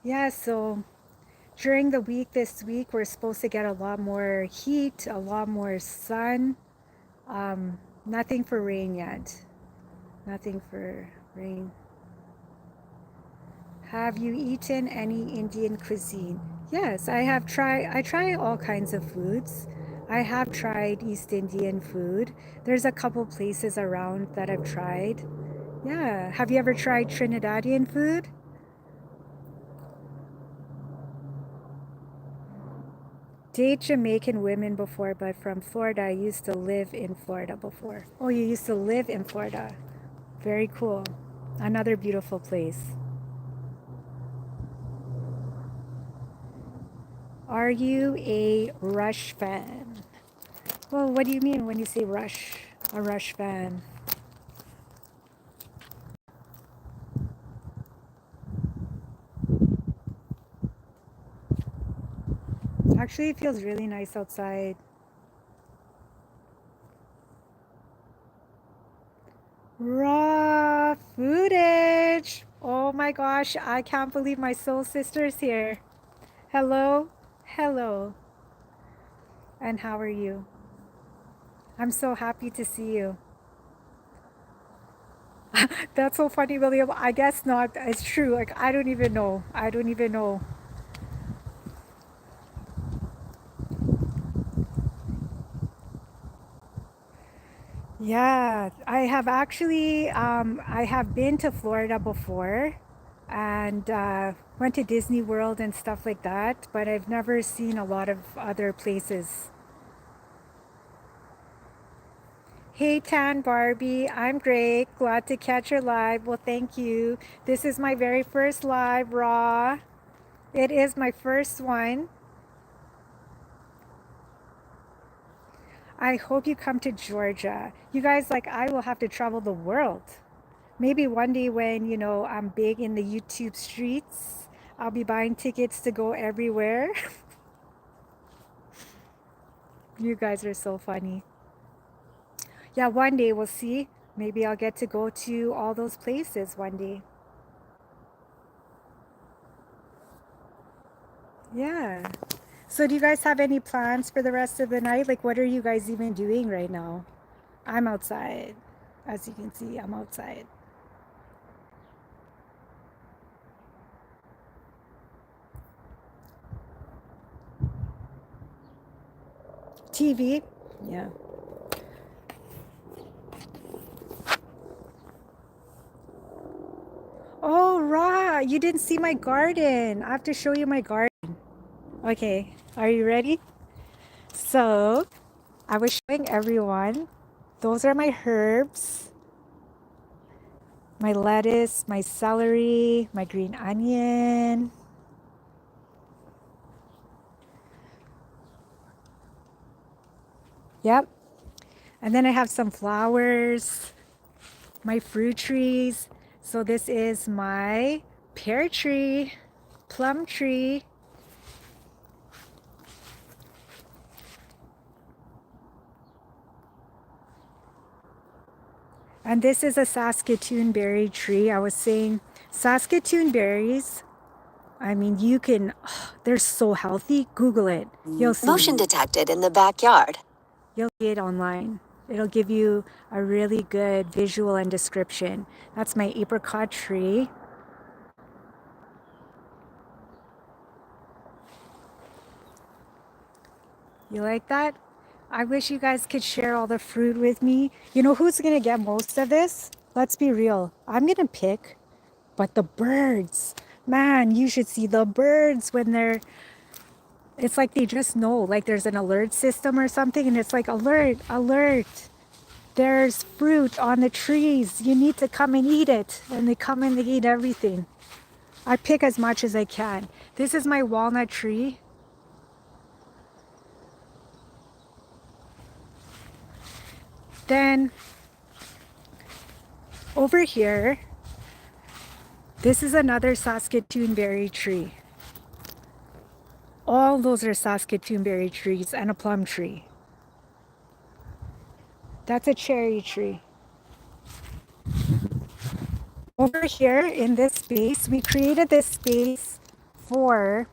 Yeah, so during the week this week, we're supposed to get a lot more heat, a lot more sun. Nothing for rain yet. Nothing for rain. Have you eaten any Indian cuisine? Yes, I try all kinds of foods. I have tried East Indian food. There's a couple places around that I've tried. Yeah. Have you ever tried Trinidadian food? Date Jamaican women before, but from Florida. I used to live in Florida before. Oh, you used to live in Florida. Very cool. Another beautiful place. Are you a Rush fan? Well, what do you mean when you say Rush? A Rush fan? Actually, it feels really nice outside. Raw footage. Oh my gosh, I can't believe my soul sister's here. Hello, hello, and how are you? I'm so happy to see you. That's so funny, William. I guess not. It's true. Like, I don't even know. I don't even know. Yeah, I have actually, I have been to Florida before and went to Disney World and stuff like that, but I've never seen a lot of other places. Hey Tan Barbie, I'm great. Glad to catch your live. Well, thank you. This is my very first live raw. It is my first one. I hope you come to Georgia. You guys, like, I will have to travel the world. Maybe one day when, I'm big in the YouTube streets, I'll be buying tickets to go everywhere. You guys are so funny. Yeah, one day we'll see. Maybe I'll get to go to all those places one day. Yeah. So do you guys have any plans for the rest of the night? Like, what are you guys even doing right now? I'm outside. As you can see, I'm outside. TV? Yeah. Oh, Ra, you didn't see my garden. I have to show you my garden. Okay, are you ready? So, I was showing everyone. Those are my herbs, my lettuce, my celery, my green onion. Yep. And then I have some flowers. my fruit trees. So this is my pear tree, plum tree, and this is a Saskatoon berry tree. I was saying Saskatoon berries, I mean, you can, they're so healthy. Google it. You'll see. Motion detected in the backyard. You'll see it online. It'll give you a really good visual and description. That's my apricot tree. You like that? I wish you guys could share all the fruit with me. You know who's going to get most of this? Let's be real. I'm going to pick, but the birds, man, you should see the birds when they're, it's like they just know, like there's an alert system or something, and it's like alert, alert. There's fruit on the trees. You need to come and eat it. And they come and they eat everything. I pick as much as I can. This is my walnut tree. Then over here, this is another Saskatoon berry tree. All those are Saskatoon berry trees and a plum tree. That's a cherry tree. Over here in this space, we created this space for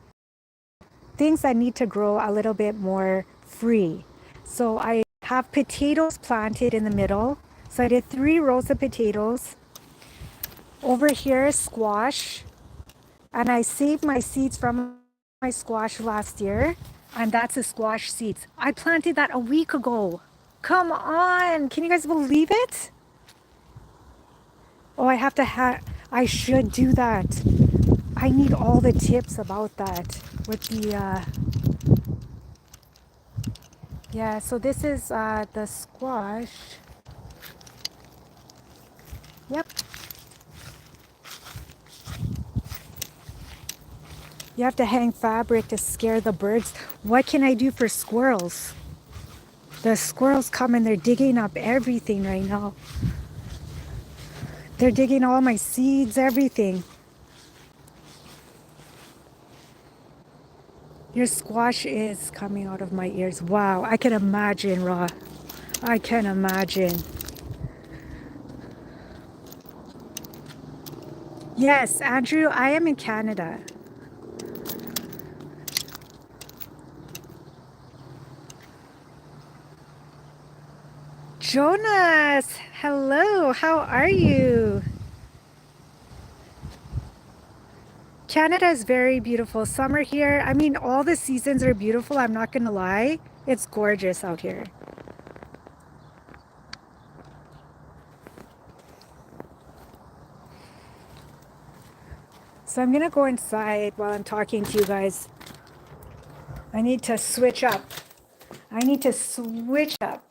things that need to grow a little bit more free. So I have potatoes planted in the middle. So I did 3 rows of potatoes. Over here is squash. And I saved my seeds from my squash last year. And that's the squash seeds. I planted that a week ago. Come on. Can you guys believe it? Oh, I should do that. I need all the tips about that with the, yeah, so this is the squash. Yep. You have to hang fabric to scare the birds. What can I do for squirrels? The squirrels come and they're digging up everything right now. They're digging all my seeds, everything. Your squash is coming out of my ears. Wow, I can imagine, Ra. I can imagine. Yes, Andrew, I am in Canada. Jonas, hello, how are you? Canada is very beautiful. Summer here, I mean, all the seasons are beautiful. I'm not gonna lie. It's gorgeous out here. So I'm gonna go inside while I'm talking to you guys. I need to switch up. I need to switch up.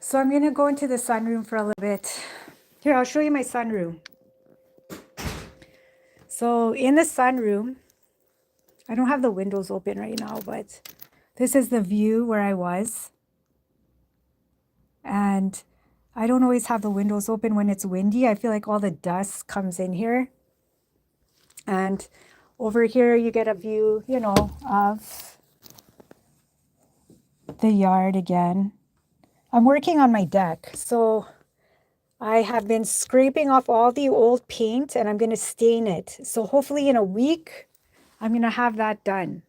So I'm gonna go into the sunroom for a little bit. Here, I'll show you my sunroom. So in the sunroom, I don't have the windows open right now, but this is the view where I was. And I don't always have the windows open when it's windy. I feel like all the dust comes in here. And over here, you get a view, you know, of the yard again. I'm working on my deck. So I have been scraping off all the old paint and I'm going to stain it. So hopefully in a week, I'm going to have that done.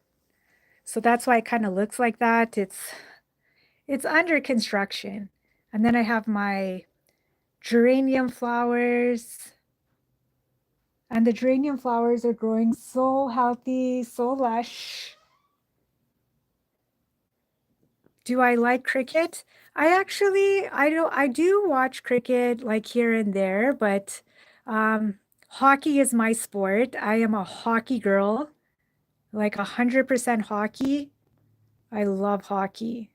So that's why it kind of looks like that. It's under construction. And then I have my geranium flowers. And the geranium flowers are growing so healthy, so lush. Do I like cricket? I do watch cricket like here and there, but hockey is my sport. I am a hockey girl, like 100% hockey. I love hockey.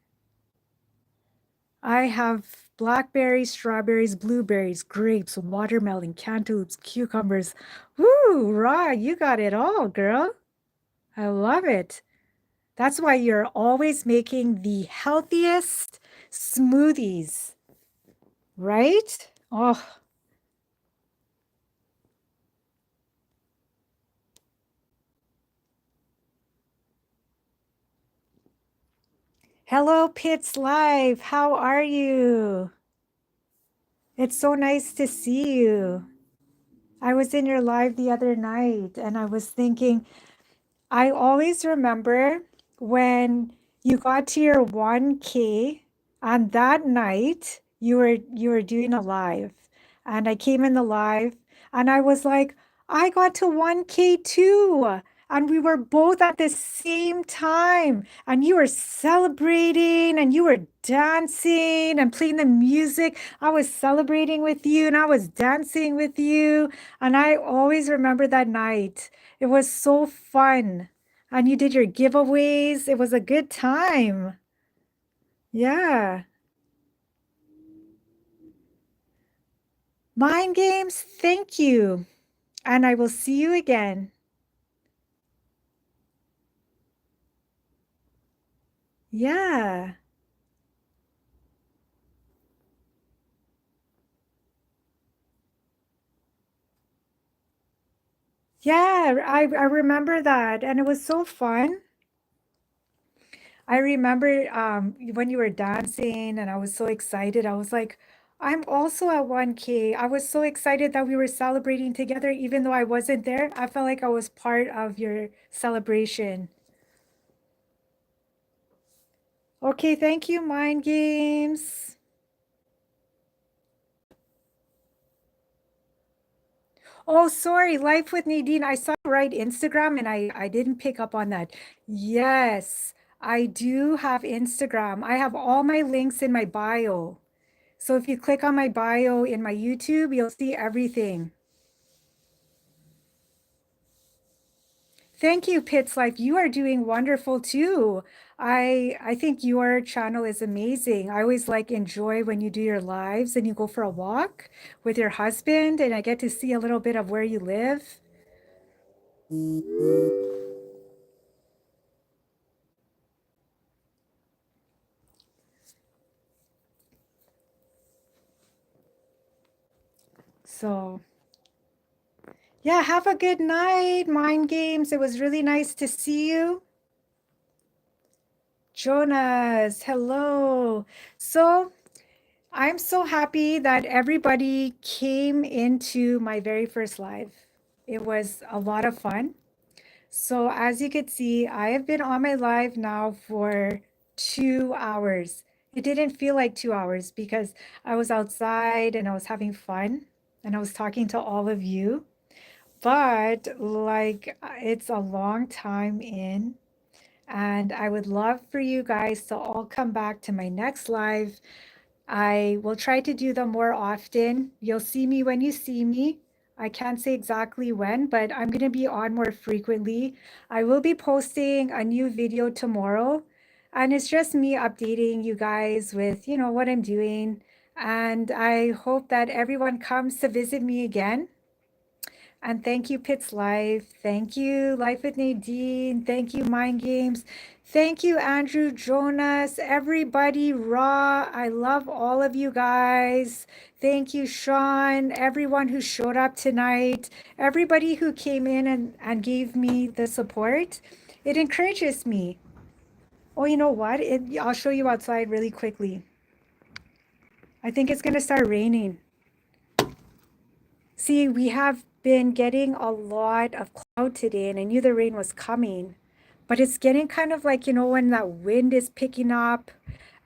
I have blackberries, strawberries, blueberries, grapes, watermelon, cantaloupes, cucumbers. Woo, Ra, you got it all, girl. I love it. That's why you're always making the healthiest smoothies. right? Oh, hello, Pits Live. How are you? It's so nice to see you. I was in your live the other night and I was thinking, I always remember when you got to your 1K on that night, you were doing a live. And I came in the live and I was like, I got to 1K too. And we were both at the same time. And you were celebrating and you were dancing and playing the music. I was celebrating with you and I was dancing with you. And I always remember that night. It was so fun. And you did your giveaways. It was a good time. Yeah. Mind games, thank you. And I will see you again. Yeah. Yeah, I remember that. And it was so fun. I remember when you were dancing and I was so excited. I was like, I'm also at 1K. I was so excited that we were celebrating together, even though I wasn't there. I felt like I was part of your celebration. Okay, thank you, Mind Games. Oh, sorry, Life with Nadine. I saw the right Instagram and I didn't pick up on that. Yes, I do have Instagram. I have all my links in my bio. So if you click on my bio in my YouTube, you'll see everything. Thank you, Pits Life. You are doing wonderful too. I think your channel is amazing. I always like enjoy when you do your lives and you go for a walk with your husband and I get to see a little bit of where you live. So yeah, have a good night, Mind Games. It was really nice to see you. Jonas, hello. So I'm so happy that everybody came into my very first live. It was a lot of fun. So as you could see, I have been on my live now for 2 hours. It didn't feel like 2 hours because I was outside and I was having fun and I was talking to all of you. But like it's a long time in, and I would love for you guys to all come back to my next live. I will try to do them more often. You'll see me when you see me. I can't say exactly when, but I'm going to be on more frequently. I will be posting a new video tomorrow, and it's just me updating you guys with, what I'm doing. And I hope that everyone comes to visit me again. And thank you, Pits Life. Thank you, Life with Nadine. Thank you, Mind Games. Thank you, Andrew, Jonas, everybody, Raw. I love all of you guys. Thank you, Sean, everyone who showed up tonight, everybody who came in and gave me the support. It encourages me. Oh, you know what? I'll show you outside really quickly. I think it's going to start raining. See, we have been getting a lot of cloud today, and I knew the rain was coming, but it's getting kind of like, when that wind is picking up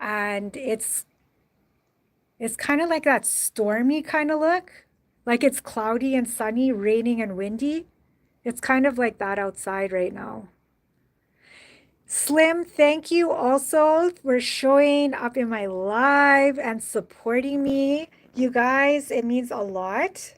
and it's kind of like that stormy kind of look, like it's cloudy and sunny, raining and windy. It's kind of like that outside right now. Slim, thank you also for showing up in my live and supporting me. You guys, it means a lot.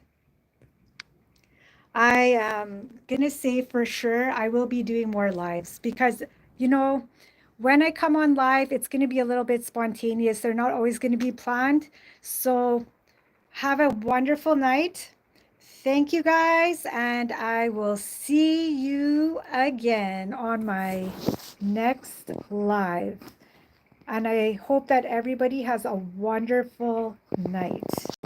I am gonna say for sure I will be doing more lives because, when I come on live, it's gonna be a little bit spontaneous. They're not always gonna be planned. So have a wonderful night. Thank you guys, and I will see you again on my next live. And I hope that everybody has a wonderful night.